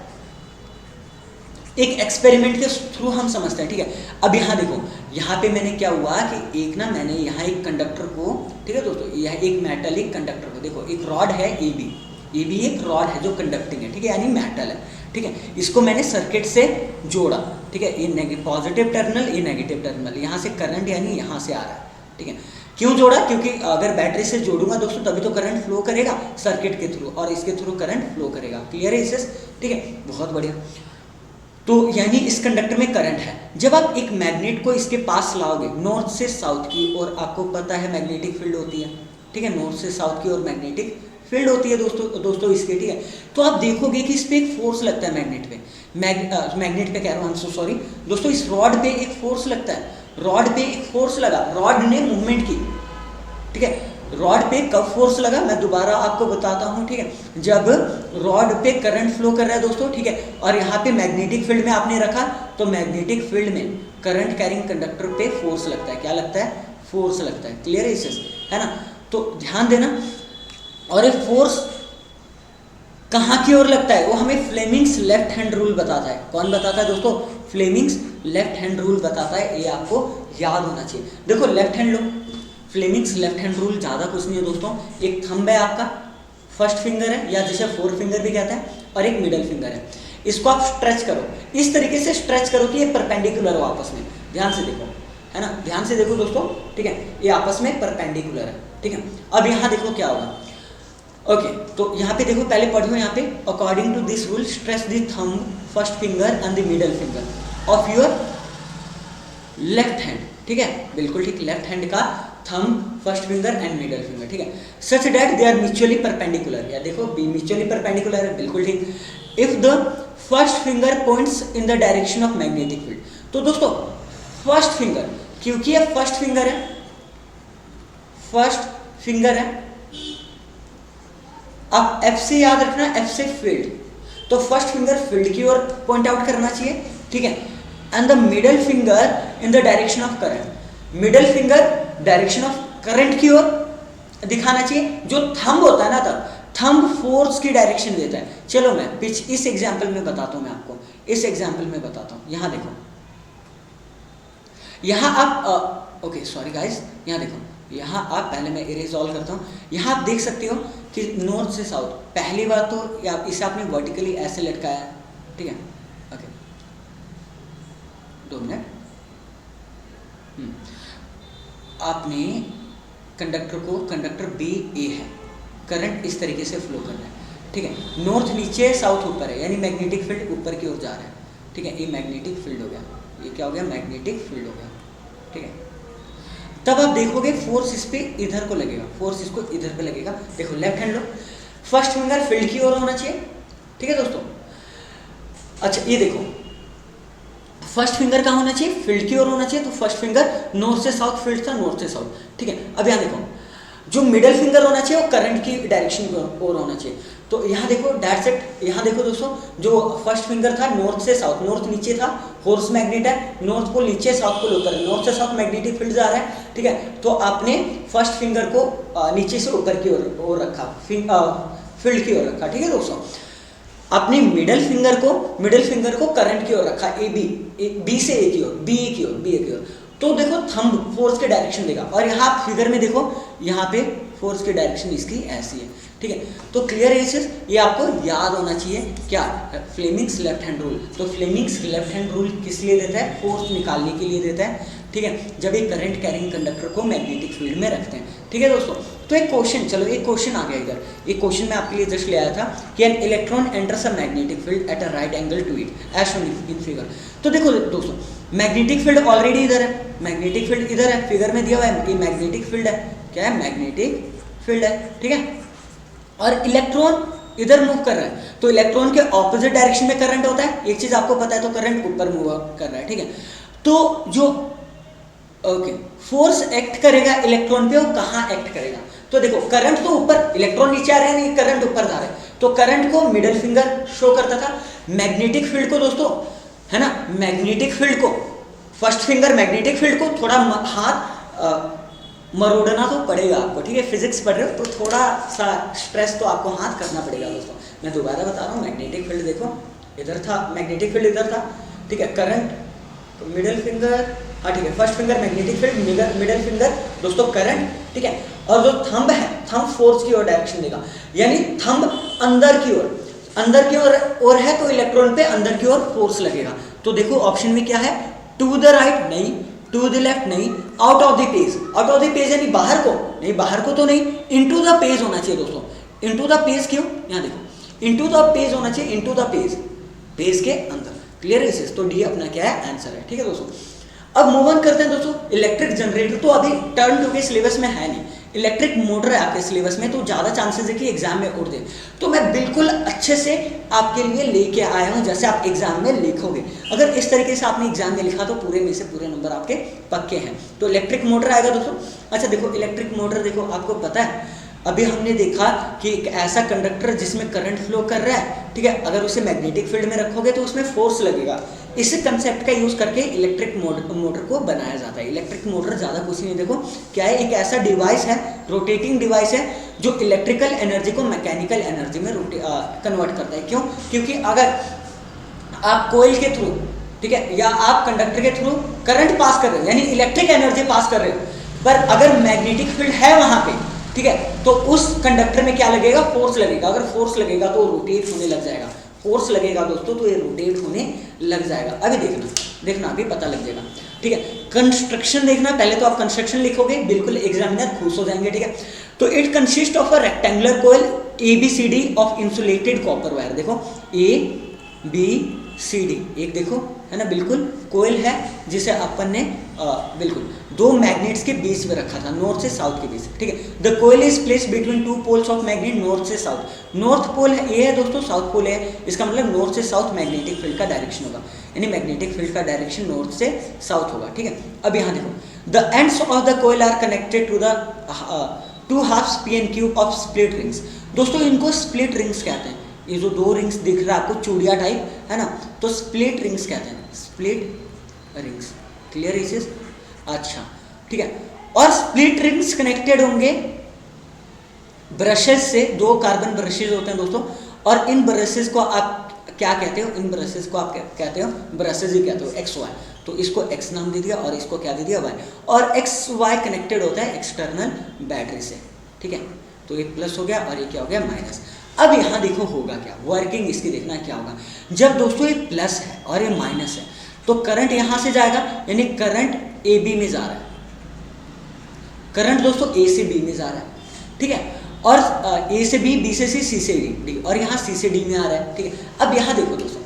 एक एक्सपेरिमेंट के थ्रू हम समझते हैं, ठीक है। अब यहाँ देखो, यहाँ पे मैंने क्या हुआ कि एक ना मैंने यहाँ एक कंडक्टर को, ठीक है दोस्तों, यह एक मेटालिक कंडक्टर को, देखो एक रॉड है ए बी एक रॉड है जो कंडक्टिंग है, ठीक है, यानी मेटल है, ठीक है। इसको मैंने सर्किट से जोड़ा, ठीक है, ये पॉजिटिव टर्मिनल, ये नेगेटिव टर्मिनल, यहाँ से करंट यानी यहाँ से आ रहा है, ठीक है। क्यों जोड़ा? क्योंकि अगर बैटरी से जोड़ूंगा दोस्तों तभी तो करंट फ्लो करेगा सर्किट के थ्रू, और इसके थ्रू करंट फ्लो करेगा। क्लियर है इससे? ठीक है, बहुत बढ़िया। तो यानी इस कंडक्टर में करंट है। जब आप एक मैग्नेट को इसके पास लाओगे नॉर्थ से साउथ की, और आपको पता है मैग्नेटिक फील्ड होती है, ठीक है, नॉर्थ से साउथ की और मैग्नेटिक फील्ड होती है दोस्तों इसके, ठीक है। तो आप देखोगे कि इस पे एक फोर्स लगता है मैग्नेट पे, मैग्नेट पे कह रहा हूँ, सो सॉरी दोस्तों, इस रॉड पे एक फोर्स लगता है, रॉड पे एक फोर्स लगा, रॉड ने मूवमेंट की, ठीक है। रॉड पे कब फोर्स लगा मैं दोबारा आपको बताता हूँ, ठीक है। जब रॉड पे करंट फ्लो कर रहा है दोस्तों, ठीक है, और यहाँ पे मैग्नेटिक फील्ड में आपने रखा, तो मैग्नेटिक फील्ड में करंट कैरिंग कंडक्टर पे फोर्स लगता है। क्या लगता है? फोर्स लगता है। क्लियर है इससे, है ना? तो ध्यान देना। और ये फोर्स कहाँ की ओर लगता है वो हमें फ्लेमिंग्स लेफ्ट हैंड रूल बताता है। कौन बताता है दोस्तों? फ्लेमिंग्स लेफ्ट हैंड रूल बताता है, ये आपको याद होना चाहिए। देखो लेफ्ट हैंड लो, फ्लेमिंग्स लेफ्ट हैंड रूल ज़्यादा कुछ नहीं है दोस्तों, एक थंब है आपका, फर्स्ट फिंगर है या जिसे फोर फिंगर भी कहते हैं, और एक मिडल फिंगर है। इसको आप स्ट्रेच करो, इस तरीके से स्ट्रेच करो कि ये परपेंडिकुलर हो आपस में। ध्यान से देखो, है ना, ध्यान से देखो दोस्तों, ठीक है, ये आपस में परपेंडिकुलर है, ठीक है। अब यहाँ देखो क्या होगा, ओके तो यहाँ पे देखो, पहले पढ़ो यहाँ पे, according to this rule stretch the thumb first finger and the middle finger of your left hand, ठीक है, बिल्कुल ठीक, लेफ्ट हैंड का thumb first finger and middle finger, ठीक है, such that they are mutually perpendicular. या देखो be mutually perpendicular है, बिल्कुल ठीक। If the first finger points in the direction of magnetic field, तो दोस्तों फर्स्ट फिंगर, क्योंकि ये फर्स्ट फिंगर है, फर्स्ट फिंगर है, अब एफ से याद रखना, एफ से फील्ड, तो फर्स्ट फिंगर फील्ड की ओर पॉइंट आउट करना चाहिए, ठीक है, and the middle finger in the direction of current, middle finger direction of current की ओर दिखाना चाहिए। जो थंब होता है ना, तब थंब फोर्स की डायरेक्शन देता है। चलो मैं इस एग्जाम्पल में बताता हूं, मैं आपको इस एग्जाम्पल में बताता हूं। यहां देखो, यहां आप ओके सॉरी गाइस, यहां देखो, यहाँ आप, पहले मैं इरेज ऑल करता हूँ, यहाँ आप देख सकते हो कि नॉर्थ से साउथ, पहली बात तो इसे आपने वर्टिकली ऐसे लटकाया, ठीक है, ओके 2 मिनट, आपने कंडक्टर बी ए है, करंट इस तरीके से फ्लो कर रहा है, ठीक है, नॉर्थ नीचे साउथ ऊपर है, यानी मैग्नेटिक फील्ड ऊपर की ओर जा रहा है, ठीक है, ये मैग्नेटिक फील्ड हो गया, ये क्या हो गया? मैग्नेटिक फील्ड हो गया, ठीक है। तब आप देखोगे फोर्स इस पे इधर को लगेगा, फोर्स इसको इधर पे लगेगा। देखो लेफ्ट हैंड लो, फर्स्ट फिंगर फील्ड की ओर होना चाहिए, ठीक है दोस्तों। अच्छा ये देखो, फर्स्ट फिंगर कहाँ होना चाहिए? फील्ड की ओर होना चाहिए, तो फर्स्ट फिंगर नॉर्थ से साउथ, फील्ड था नॉर्थ से साउथ, ठीक है। अब यहाँ देखो, जो मिडल फिंगर होना चाहिए वो करंट की डायरेक्शन की ओर होना चाहिए, तो यहाँ देखो दैट्स इट। यहाँ देखो दोस्तों, जो फर्स्ट फिंगर था नॉर्थ से साउथ, नॉर्थ नीचे था, हॉर्स मैग्नेट है, नॉर्थ पोल नीचे, साउथ पोल ऊपर है, नॉर्थ से साउथ मैग्नेटिक फील्ड जा रहा है, ठीक है। तो आपने फर्स्ट फिंगर को नीचे से ऊपर की ओर रखा, फील्ड की ओर रखा, ठीक है दोस्तों। आपने मिडल फिंगर को करंट की ओर रखा, बी से ए की ओर, बी ए की ओर, तो देखो थंब फोर्स के डायरेक्शन देगा, और यहाँ आप फिगर में देखो, यहाँ पे फोर्स की डायरेक्शन इसकी ऐसी है, ठीक है। तो क्लियर है इसे, ये आपको याद होना चाहिए। क्या? Fleming's left hand rule. तो फ्लेमिंग्स लेफ्ट हैंड रूल किस लिए देता है? फोर्स निकालने के लिए देता है, ठीक है, जब एक करंट कैरिंग कंडक्टर को मैग्नेटिक फील्ड में रखते हैं, ठीक है दोस्तों। तो एक क्वेश्चन, चलो एक क्वेश्चन आ गया इधर, एक क्वेश्चन मैं आपके लिए जस्ट ले आया था कि an electron enters a magnetic field at a right angle to it as shown in figure. तो देखो दोस्तों, मैग्नेटिक फील्ड ऑलरेडी इधर है, मैग्नेटिक फील्ड इधर है, फिगर में दिया हुआ है, ये मैग्नेटिक फील्ड है, क्या है? मैग्नेटिक फील्ड है, ठीक है। और इलेक्ट्रॉन इधर मूव कर रहा है, तो इलेक्ट्रॉन के ऑपोजिट डायरेक्शन में करंट होता है, एक चीज आपको पता है, तो करंट ऊपर मूव कर रहा है, ठीक है। तो जो ओके फोर्स एक्ट करेगा इलेक्ट्रॉन पे, वो कहाँ एक्ट करेगा? तो देखो करंट तो ऊपर, इलेक्ट्रॉन नीचे आ रहे हैं, करंट ऊपर जा रहा है, तो करंट को मिडिल फिंगर शो करता था, मैग्नेटिक फील्ड को दोस्तों, है ना, मैग्नेटिक फील्ड को, फर्स्ट फिंगर मैग्नेटिक फील्ड को थोड़ा हाथ मरोड़ना तो पड़ेगा आपको, ठीक है, फिजिक्स पढ़ रहे हो तो थोड़ा सा स्ट्रेस तो आपको हाथ करना पड़ेगा दोस्तों। मैं दोबारा बता रहा हूँ, मैग्नेटिक फील्ड देखो इधर था, मैग्नेटिक फील्ड इधर था, ठीक है, करंट मिडिल फिंगर, हाँ ठीक है, first finger magnetic field, middle finger दोस्तों करंट, ठीक है, और जो थंब है, थंब फोर्स की ओर डायरेक्शन देगा, यानी थंब अंदर की ओर, अंदर की ओर है तो इलेक्ट्रॉन पे अंदर की ओर फोर्स लगेगा। तो देखो ऑप्शन में क्या है, टू द राइट नहीं, टू द लेफ्ट नहीं, out of the page, out of the page यानी बाहर को नहीं, बाहर को तो नहीं, इनटू द पेज होना चाहिए दोस्तों, इनटू द पेज क्यों, यहाँ देखो इनटू द पेज होना चाहिए, इनटू द पेज, पेज के अंदर, क्लियर है इसे, तो डी अपना क्या है, आंसर है, ठीक है दोस्तों। अब मूव ऑन करते हैं दोस्तों, इलेक्ट्रिक जनरेटर तो अभी टर्न टू के सिलेबस में है नहीं, इलेक्ट्रिक मोटर है आपके सिलेबस में, तो ज़्यादा चांसेस है कि एग्जाम में उड़ दे, तो मैं बिल्कुल अच्छे से आपके लिए लेके आया हूँ जैसे आप एग्जाम में लिखोगे। अगर इस तरीके से आपने एग्जाम में लिखा तो पूरे में से पूरे नंबर आपके पक्के हैं। तो इलेक्ट्रिक मोटर आएगा दोस्तों। अच्छा देखो इलेक्ट्रिक मोटर, देखो आपको पता है अभी हमने देखा कि एक ऐसा कंडक्टर जिसमें करंट फ्लो कर रहा है, ठीक है, अगर उसे मैग्नेटिक फील्ड में रखोगे तो उसमें फोर्स लगेगा। इस कंसेप्ट का यूज करके इलेक्ट्रिक मोटर को बनाया जाता है। इलेक्ट्रिक मोटर ज़्यादा कुछ नहीं, देखो क्या है, एक ऐसा डिवाइस है, रोटेटिंग डिवाइस है जो इलेक्ट्रिकल एनर्जी को मैकेनिकल एनर्जी में कन्वर्ट करता है। क्यों? क्योंकि अगर आप कोयल के थ्रू, ठीक है, या आप कंडक्टर के थ्रू करंट पास कर रहे हो, यानी इलेक्ट्रिक एनर्जी पास कर रहे हो, पर अगर मैग्नेटिक फील्ड है वहां पे, ठीक है, तो उस कंडक्टर में क्या लगेगा, फोर्स लगेगा। अगर फोर्स लगेगा तो रोटेट होने लग जाएगा, फोर्स लगेगा दोस्तों तो ये रोटेट होने लग जाएगा। अभी देखना अभी पता लग जाएगा, ठीक है। कंस्ट्रक्शन देखना, पहले तो आप कंस्ट्रक्शन लिखोगे, बिल्कुल एग्जामिनर खुश हो जाएंगे, ठीक है। तो it consist of a rectangular coil ABCD of insulated copper wire, देखो ABCD, एक देखो है ना, बिल्कुल कोयल है जिसे अपन ने बिल्कुल दो मैग्नेट्स के बीच में रखा था, नॉर्थ से साउथ के बीच, ठीक है। The coil is placed between two poles of magnet, north से साउथ, नॉर्थ पोल ए है दोस्तों, साउथ पोल है, इसका मतलब नॉर्थ से साउथ मैग्नेटिक फील्ड का डायरेक्शन होगा, यानी मैग्नेटिक फील्ड का डायरेक्शन नॉर्थ से साउथ होगा, ठीक है। अब यहाँ देखो, the ends of the coil are connected to the two halves PNQ of split rings, दोस्तों इनको स्प्लिट रिंग्स कहते हैं। ये जो दो रिंग्स दिख रहा है आपको चूड़िया टाइप, है ना, तो स्प्लिट रिंग्स कहते हैं, स्प्लिट रिंग्स, क्लियर इज, अच्छा ठीक है। और स्प्लिट रिंग्स कनेक्टेड होंगे ब्रशेस से, दो कार्बन ब्रशेस होते हैं दोस्तों, और इन ब्रशेस को आप क्या कहते हो, इन ब्रशेस को आप कहते हो, ब्रशेस ही कहते हो, XY, तो इसको X नाम दे दिया और इसको क्या दे दिया Y, और XY कनेक्टेड होता है एक्सटर्नल बैटरी से, ठीक है। तो ये प्लस हो गया और ये क्या हो गया, माइनस। अब यहाँ देखो होगा क्या, वर्किंग इसकी देखना क्या होगा। जब दोस्तों ये प्लस है और ये माइनस है तो करंट यहाँ से जाएगा, यानी करंट AB में जा रहा है, करंट दोस्तों A से B में जा रहा है, ठीक है, और A से B, B से C से D, और यहाँ C से D में आ रहा है, ठीक है। अब यहाँ देखो दोस्तों,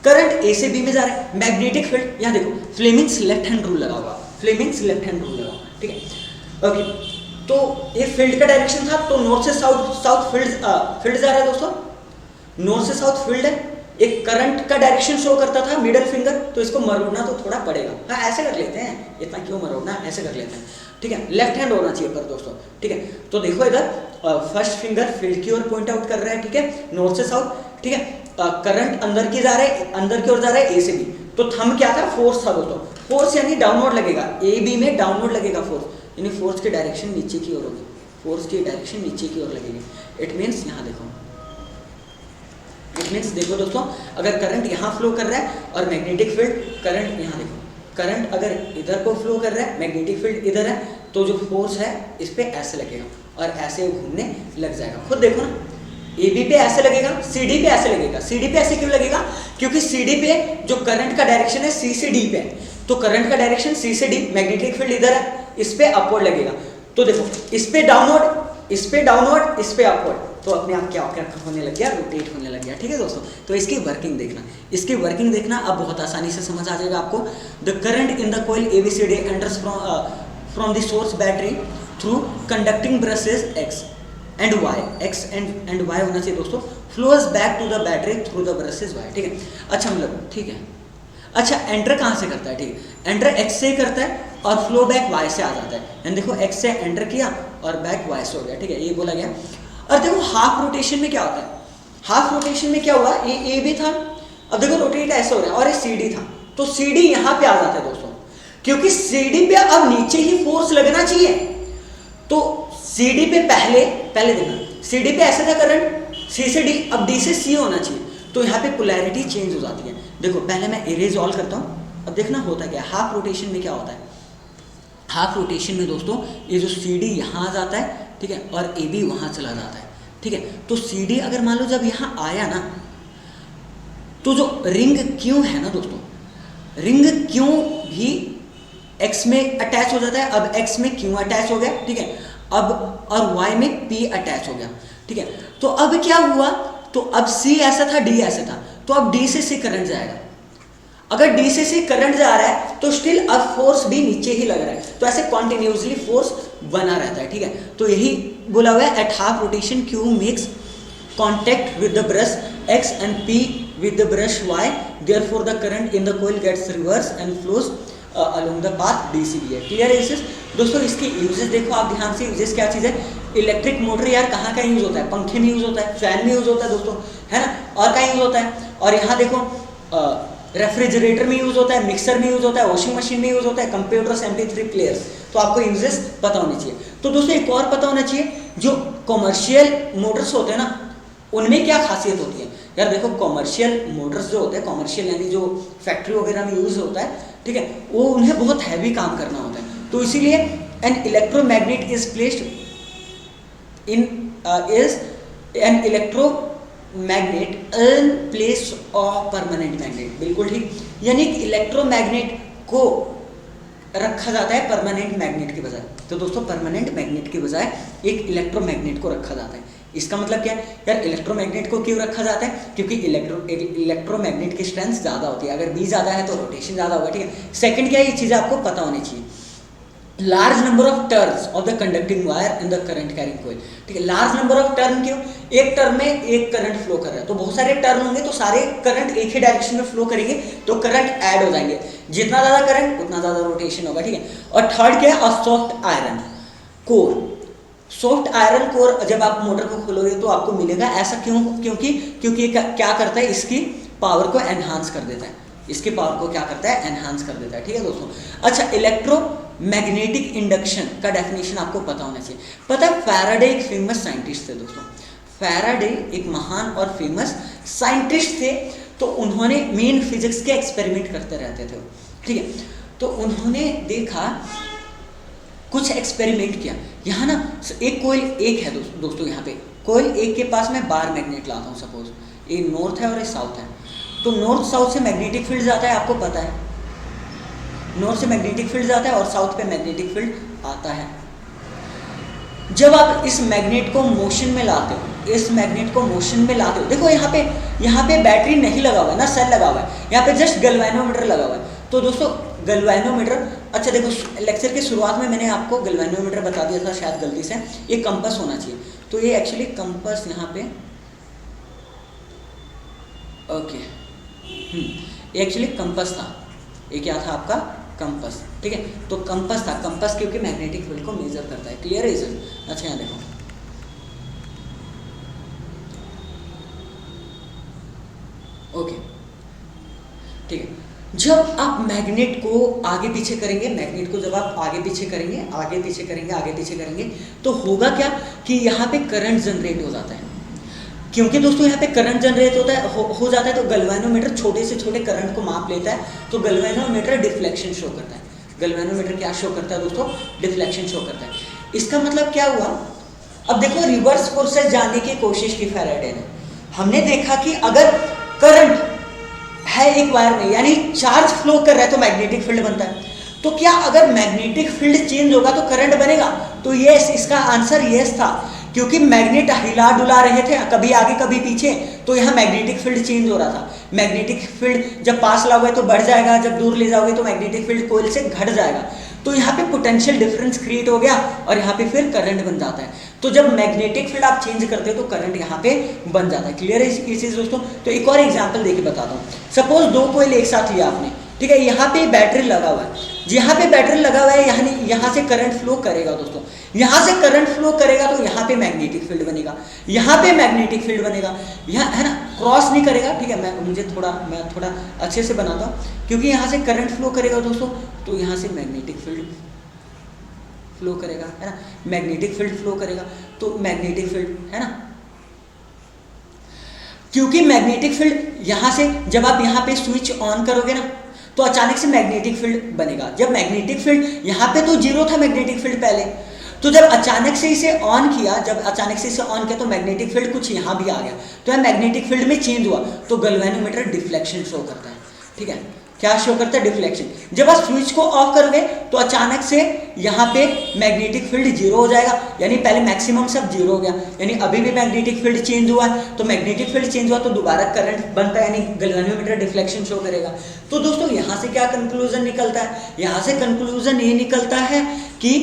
करंट A से B में जा रहा है, मैग्नेटिक फील्ड, यहाँ देखो फ्लेमिंग्स लेफ्ट हैंड रूल लगा हुआ, फ्लेमिंग्स लेफ्ट हैंड रूल लगा हुआ, ठीक है, ओके। तो ये फील्ड का डायरेक्शन था, तो नॉर्थ से साउथ फील्ड जा रहा है दोस्तों, नॉर्थ से साउथ फील्ड है, एक करंट का डायरेक्शन शो करता था मिडिल फिंगर, तो इसको मरोड़ना तो थोड़ा पड़ेगा, हाँ ऐसे कर लेते हैं, इतना क्यों मरोड़ना, ऐसे कर लेते हैं, ठीक है, लेफ्ट हैंड होना चाहिए पर दोस्तों, ठीक है। तो देखो इधर फर्स्ट फिंगर फील्ड की ओर पॉइंट आउट कर रहा है, ठीक है, नॉर्थ से साउथ, ठीक है, करंट अंदर की जा रहा है, अंदर की ओर जा रहा है A से B, तो थंब क्या था, फोर्स था दोस्तों, फोर्स यानी डाउनवर्ड लगेगा, AB में डाउनवर्ड लगेगा फोर्स, यानी फोर्स की डायरेक्शन नीचे की ओर होगी, फोर्स की डायरेक्शन नीचे की ओर लगेगी। इट मीन्स यहाँ देखो, इट मीन्स देखो दोस्तों, अगर करंट यहाँ फ्लो कर रहा है और मैग्नेटिक फील्ड, करंट यहाँ देखो, करंट अगर इधर को फ्लो कर रहा है, मैग्नेटिक फील्ड इधर है, तो जो फोर्स है इस पे ऐसे लगेगा और ऐसे घूमने लग जाएगा। खुद देखो ना, AB पे ऐसे लगेगा, CD पे ऐसे लगेगा। CD पे ऐसे क्यों लगेगा, क्योंकि CD पे जो करंट का डायरेक्शन है C से D पे है, तो करंट का डायरेक्शन C से D, मैग्नेटिक फील्ड इधर है, इस पे अपवर्ड लगेगा, तो देखो इस पे डाउनवर्ड, इस पे डाउनवर्ड, इस पे अपवर्ड, तो अपने आप क्या होने लग गया, रोटेट होने लग गया, ठीक है दोस्तों। तो इसकी वर्किंग देखना, इसकी वर्किंग देखना, अब बहुत आसानी से समझ आ जाएगा आपको। The current in the coil ABCD enters from the source battery through conducting brushes X and Y, X and Y होना चाहिए दोस्तों, flows back to the battery through the brushes Y, ठीक है। अच्छा मतलब ठीक है, अच्छा एंटर कहाँ से करता है, ठीक है, एंटर X से ही करता है और फ्लो बैक Y से आ जाता है, एंड देखो X से एंटर किया और बैक Y से हो गया, ठीक है, ये बोला गया। और देखो हाफ रोटेशन में क्या होता है, हाफ रोटेशन में क्या हुआ, ये ए भी था, अब देखो रोटेट ऐसे हो रहा है, और ये सी डी था, तो सी डी यहां पे आ जाता है दोस्तों, क्योंकि सी डी पे अब नीचे ही फोर्स लगना चाहिए। तो सी डी पे पहले देखना, सी डी पे ऐसे था करंट, सी से डी, अब डी से सी होना चाहिए, तो यहाँ पे पोलैरिटी चेंज हो जाती है। देखो पहले मैं इरेज ऑल करता हूँ, अब देखना होता क्या, हाफ रोटेशन में क्या होता है, हाफ रोटेशन में दोस्तों ये जो सी डी यहाँ आ जाता है, ठीक है, और ए बी वहाँ चला जाता है, ठीक है। तो सी डी अगर मान लो जब यहाँ आया ना, तो जो रिंग क्यू है ना दोस्तों, रिंग क्यू भी एक्स में अटैच हो जाता है, अब एक्स में क्यू अटैच हो गया, ठीक है, अब और वाई में पी अटैच हो गया, ठीक है। तो अब क्या हुआ, तो अब सी ऐसा था, डी ऐसा था, तो अब डी से सी करंट जाएगा, अगर डी से सी करंट जा रहा है तो स्टिल अब फोर्स भी नीचे ही लग रहा है, तो ऐसे कॉन्टिन्यूसली फोर्स बना रहता है, ठीक है। तो यही बोला हुआ है, at half rotation Q makes contact with the brush x and P with the brush y, therefore the current in the coil gets reversed and flows along the path DCB है। क्लियर है इसे दोस्तों? इसकी uses देखो आप ध्यान से, uses क्या चीज़ है, इलेक्ट्रिक मोटर यार कहाँ का यूज होता है, पंखे में यूज होता है, फैन में यूज होता है दोस्तों, है ना, और कहाँ यूज होता है, और यहाँ देखो रेफ्रिजरेटर में यूज होता है, मिक्सर में यूज होता है, वॉशिंग मशीन में यूज होता है, कंप्यूटर्स, MP3 प्लेयर्स, तो आपको यूजेस पता होने चाहिए। तो दोस्तों एक और पता होना चाहिए, जो कॉमर्शियल मोटर्स होते हैं ना, उनमें क्या खासियत होती है यार, देखो कॉमर्शियल मोटर्स जो होते हैं, कॉमर्शियल यानी जो फैक्ट्री वगैरह में यूज होता है, ठीक है, वो उन्हें बहुत हैवी काम करना होता है, तो इसीलिए an electromagnet is placed in an electromagnet in place of permanent magnet, बिल्कुल ठीक, यानी कि इलेक्ट्रोमैग्नेट को रखा जाता है परमानेंट मैग्नेट के बजाय। तो दोस्तों परमानेंट मैग्नेट के बजाय एक इलेक्ट्रोमैग्नेट को रखा जाता है। इसका मतलब क्या है यार, इलेक्ट्रोमैग्नेट को क्यों रखा जाता है, क्योंकि इलेक्ट्रोमैग्नेट की स्ट्रेंथ ज़्यादा होती है, अगर बी ज़्यादा है तो रोटेशन ज़्यादा होगा, ठीक है। सेकंड क्या है, ये चीज़ें आपको पता होनी चाहिए, large number of turns of the conducting wire in the current carrying coil, ठीक है। लार्ज नंबर ऑफ टर्न क्यों, एक टर्न में एक करंट फ्लो कर रहा है, तो बहुत सारे टर्न होंगे तो सारे करंट एक ही डायरेक्शन में फ्लो करेंगे, तो करंट ऐड हो जाएंगे, जितना ज़्यादा करंट उतना ज़्यादा रोटेशन होगा, ठीक है। और थर्ड क्या है, soft iron core, soft iron core जब आप मोटर को खोलोगे तो आपको मिलेगा, ऐसा क्यों, क्योंकि क्या करता है, इसकी पावर को एनहांस कर देता है, इसकी पावर को क्या करता है, एनहांस कर देता है, ठीक है दोस्तों। अच्छा, इलेक्ट्रोमैग्नेटिक इंडक्शन का डेफिनेशन आपको पता होना चाहिए। पता है फैराडे एक फेमस साइंटिस्ट थे दोस्तों, फैराडे एक महान और फेमस साइंटिस्ट थे, तो उन्होंने मेन फिजिक्स के एक्सपेरिमेंट करते रहते थे, ठीक है। तो उन्होंने देखा, कुछ एक्सपेरिमेंट किया, यहाँ ना एक कोयल एक है दोस्तों, यहाँ पे कोयल एक के पास मैं बार मैग्नेट लाता हूँ, सपोज ये नॉर्थ है और ये साउथ है, तो नॉर्थ साउथ से मैग्नेटिक फील्ड जाता है, आपको पता है, नॉर्थ से मैग्नेटिक फील्ड जाता है और साउथ पे मैग्नेटिक फील्ड आता है। जब आप इस मैग्नेट को मोशन में लाते हो, इस मैग्नेट को मोशन में लाते हो, देखो यहाँ पे बैटरी नहीं लगा हुआ है ना, सेल लगा हुआ है, यहाँ पे जस्ट गैल्वेनोमीटर लगा हुआ है। तो दोस्तों गैल्वेनोमीटर, अच्छा देखो लेक्चर के शुरुआत में मैंने आपको गैल्वेनोमीटर बता दिया था शायद गलती से, ये कंपास होना चाहिए, तो ये एक्चुअली कंपास यहाँ पे, ओके, ये एक्चुअली कंपास था, ये क्या था आपका कंपास, ठीक है। तो कंपास था, कंपास क्योंकि मैग्नेटिक फील्ड को मेजर करता है, क्लियर है इसे। अच्छा यहाँ देखो, ओके, ठीक है। जब आप मैग्नेट को आगे पीछे करेंगे, मैग्नेट को जब आप आगे पीछे करेंगे, आगे पीछे करेंगे, आगे पीछे करेंगे, तो होगा क्या कि यहाँ पे करंट जनरेट हो जाता है, क्योंकि दोस्तों यहाँ पे करंट जनरेट होता है, हो जाता है, तो गैल्वेनोमीटर छोटे से छोटे करंट को माप लेता है, तो गैल्वेनोमीटर डिफ्लेक्शन शो करता है। गैल्वेनोमीटर क्या शो करता है दोस्तों, डिफ्लेक्शन शो करता है। इसका मतलब क्या हुआ, अब देखो रिवर्स प्रोसेस जानने की कोशिश की फैराडे ने, हमने देखा कि अगर करंट है एक वायर में, यानी चार्ज फ्लो कर रहा है, तो मैग्नेटिक फील्ड बनता है, तो क्या अगर मैग्नेटिक फील्ड चेंज होगा तो करंट बनेगा, तो यस, इसका आंसर यस था, क्योंकि मैग्नेट हिला डुला रहे थे, कभी आगे कभी पीछे, तो यहाँ मैग्नेटिक फील्ड चेंज हो रहा था। मैग्नेटिक फील्ड जब पास लाओगे तो बढ़ जाएगा, जब दूर ले जाओगे तो मैग्नेटिक फील्ड कोयल से घट जाएगा, तो यहाँ पे पोटेंशियल डिफरेंस क्रिएट हो गया और यहाँ पे फिर करंट बन जाता है। तो जब मैग्नेटिक फील्ड आप चेंज करते हो तो करंट यहाँ पे बन जाता है। क्लियर है ये चीज दोस्तों? तो एक और एग्जांपल देके बताता हूँ। सपोज दो कोयल एक साथ लिया आपने, ठीक है, यहाँ पे बैटरी लगा हुआ है, यहाँ पे बैटरी लगा हुआ है, यहाँ से करंट फ्लो करेगा दोस्तों, यहाँ से करंट फ्लो करेगा तो यहाँ पे मैग्नेटिक फील्ड बनेगा, यहाँ पे मैग्नेटिक फील्ड बनेगा, यहाँ है ना, क्रॉस नहीं करेगा, ठीक है। मैं थोड़ा अच्छे से बनाता हूँ, क्योंकि यहाँ से करंट फ्लो करेगा दोस्तों, तो यहाँ से मैग्नेटिक फील्ड फ्लो करेगा, है ना, मैग्नेटिक फील्ड फ्लो करेगा, तो मैग्नेटिक फील्ड, है ना, क्योंकि मैग्नेटिक फील्ड यहाँ से जब आप यहाँ पे स्विच ऑन करोगे ना, तो अचानक से मैग्नेटिक फील्ड बनेगा। जब मैग्नेटिक फील्ड यहाँ पे तो जीरो था मैग्नेटिक फील्ड पहले, तो जब अचानक से इसे ऑन किया, तो मैग्नेटिक फील्ड कुछ यहाँ भी आ गया, तो यह मैग्नेटिक फील्ड में चेंज हुआ, तो गैल्वेनोमीटर डिफ्लेक्शन शो करता है, ठीक है। क्या शो करता है? डिफ्लेक्शन। जब आप स्विच को ऑफ करोगे तो अचानक से यहाँ पे मैग्नेटिक फील्ड जीरो हो जाएगा, यानी पहले मैक्सिमम सब जीरो हो गया, यानी अभी भी मैग्नेटिक फील्ड चेंज हुआ है, तो मैग्नेटिक फील्ड चेंज हुआ तो दोबारा करंट बनता है, यानी गैल्वेनोमीटर डिफ्लेक्शन शो करेगा। तो दोस्तों यहाँ से क्या कंक्लूजन निकलता है? यहाँ से कंक्लूजन ये निकलता है कि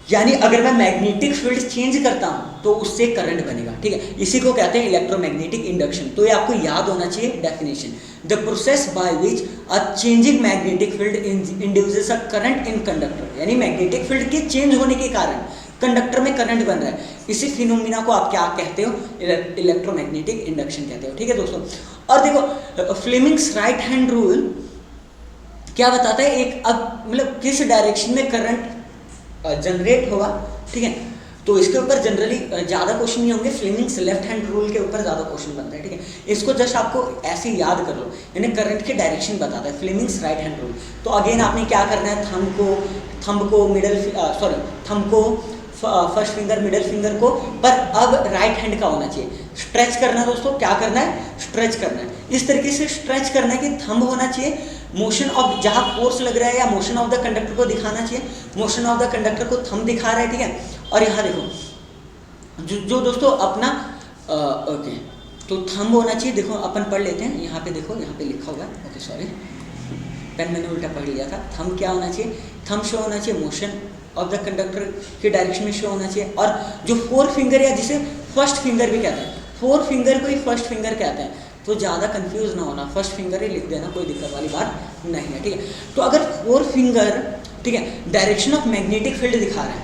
यानी अगर मैं मैग्नेटिक फील्ड चेंज करता हूं तो उससे करंट बनेगा, ठीक है। इसी को कहते हैं इलेक्ट्रोमैग्नेटिक इंडक्शन। तो ये आपको याद होना चाहिए definition, the process by which a changing magnetic field induces a current in conductor, यानी मैग्नेटिक फील्ड के चेंज होने के कारण कंडक्टर में करंट बन रहा है। इसी फिनोमिना को आप क्या कहते हो? इलेक्ट्रोमैग्नेटिक इंडक्शन कहते हो, ठीक है दोस्तों। और देखो फ्लेमिंग्स राइट हैंड रूल क्या बताता है, एक अब मतलब किस डायरेक्शन में करंट जनरेट होगा, ठीक है। तो इसके ऊपर जनरली ज़्यादा क्वेश्चन नहीं होंगे, फ्लेमिंग्स लेफ्ट हैंड रूल के ऊपर ज़्यादा क्वेश्चन बनता है, ठीक है। इसको जस्ट आपको ऐसे याद कर लो, यानी करंट की डायरेक्शन बताता है फ्लेमिंग्स राइट हैंड रूल। तो अगेन आपने क्या करना है, थंब को फर्स्ट फिंगर मिडिल फिंगर को, पर अब राइट हैंड का होना चाहिए, स्ट्रेच करना है दोस्तों। क्या करना है? स्ट्रेच करना है, इस तरीके से स्ट्रेच करना है कि थंब होना चाहिए, मोशन ऑफ जहाँ फोर्स लग रहा है या मोशन ऑफ द कंडक्टर को दिखाना चाहिए, मोशन ऑफ द कंडक्टर को थंब दिखा रहा है, ठीक है। और यहाँ देखो जो दोस्तों अपना ओके, तो थंब होना चाहिए, देखो अपन पढ़ लेते हैं, यहाँ पे देखो, यहाँ पे लिखा हुआ है, ओके सॉरी पेन मैंने उल्टा पढ़ लिया था। थंब क्या होना चाहिए? थंब शो होना चाहिए मोशन ऑफ द कंडक्टर के डायरेक्शन में शो होना चाहिए। और जो फोर फिंगर या जिसे फर्स्ट फिंगर भी कहते हैं, फोर फिंगर को ही फर्स्ट फिंगर कहते हैं, तो ज़्यादा कंफ्यूज ना होना, फर्स्ट फिंगर ही लिख देना, कोई दिक्कत वाली बात नहीं है, ठीक है। तो अगर फोर फिंगर, ठीक है, डायरेक्शन ऑफ मैग्नेटिक फील्ड दिखा रहा है,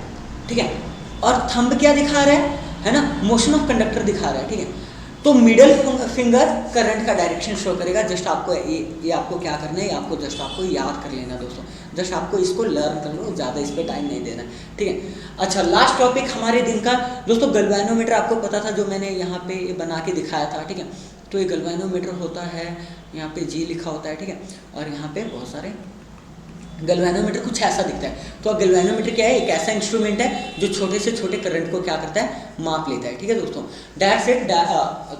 ठीक है, और थंब क्या दिखा रहा है ना, मोशन ऑफ कंडक्टर दिखा रहा है, ठीक है, तो मिडल फिंगर करंट का डायरेक्शन शो करेगा। जस्ट आपको ये आपको क्या करना है, आपको जस्ट आपको याद कर लेना दोस्तों, जस्ट आपको इसको लर्न कर लो, ज़्यादा इस पर टाइम नहीं देना, ठीक है। अच्छा, लास्ट टॉपिक हमारे दिन का दोस्तों, गैल्वेनोमीटर। आपको पता था जो मैंने यहाँ पे बना के दिखाया था, ठीक है। तो ये गैल्वेनोमीटर होता है, यहाँ पे जी लिखा होता है, ठीक है, और यहाँ पे बहुत सारे गैल्वेनोमीटर कुछ ऐसा दिखता है। तो गैल्वेनोमीटर क्या है? एक ऐसा इंस्ट्रूमेंट है जो छोटे से छोटे करंट को क्या करता है, माप लेता है, ठीक है दोस्तों। That's it.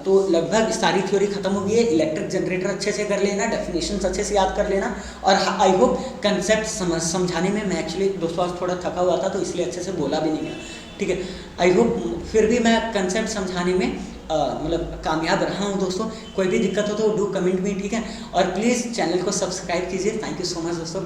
तो लगभग सारी थ्योरी खत्म हो गई है। इलेक्ट्रिक जनरेटर अच्छे से कर लेना, डेफिनेशंस अच्छे से याद कर लेना, और आई होप कंसेप्ट समझाने में, मैं एक्चुअली दोस्तों आज थोड़ा थका हुआ था तो इसलिए अच्छे से बोला भी नहीं गया, ठीक है। आई होप फिर भी मैं कंसेप्ट समझाने में मतलब कामयाब रहा हूँ दोस्तों। कोई भी दिक्कत हो तो डू कमेंट में, ठीक है, और प्लीज़ चैनल को सब्सक्राइब कीजिए। थैंक यू सो मच दोस्तों।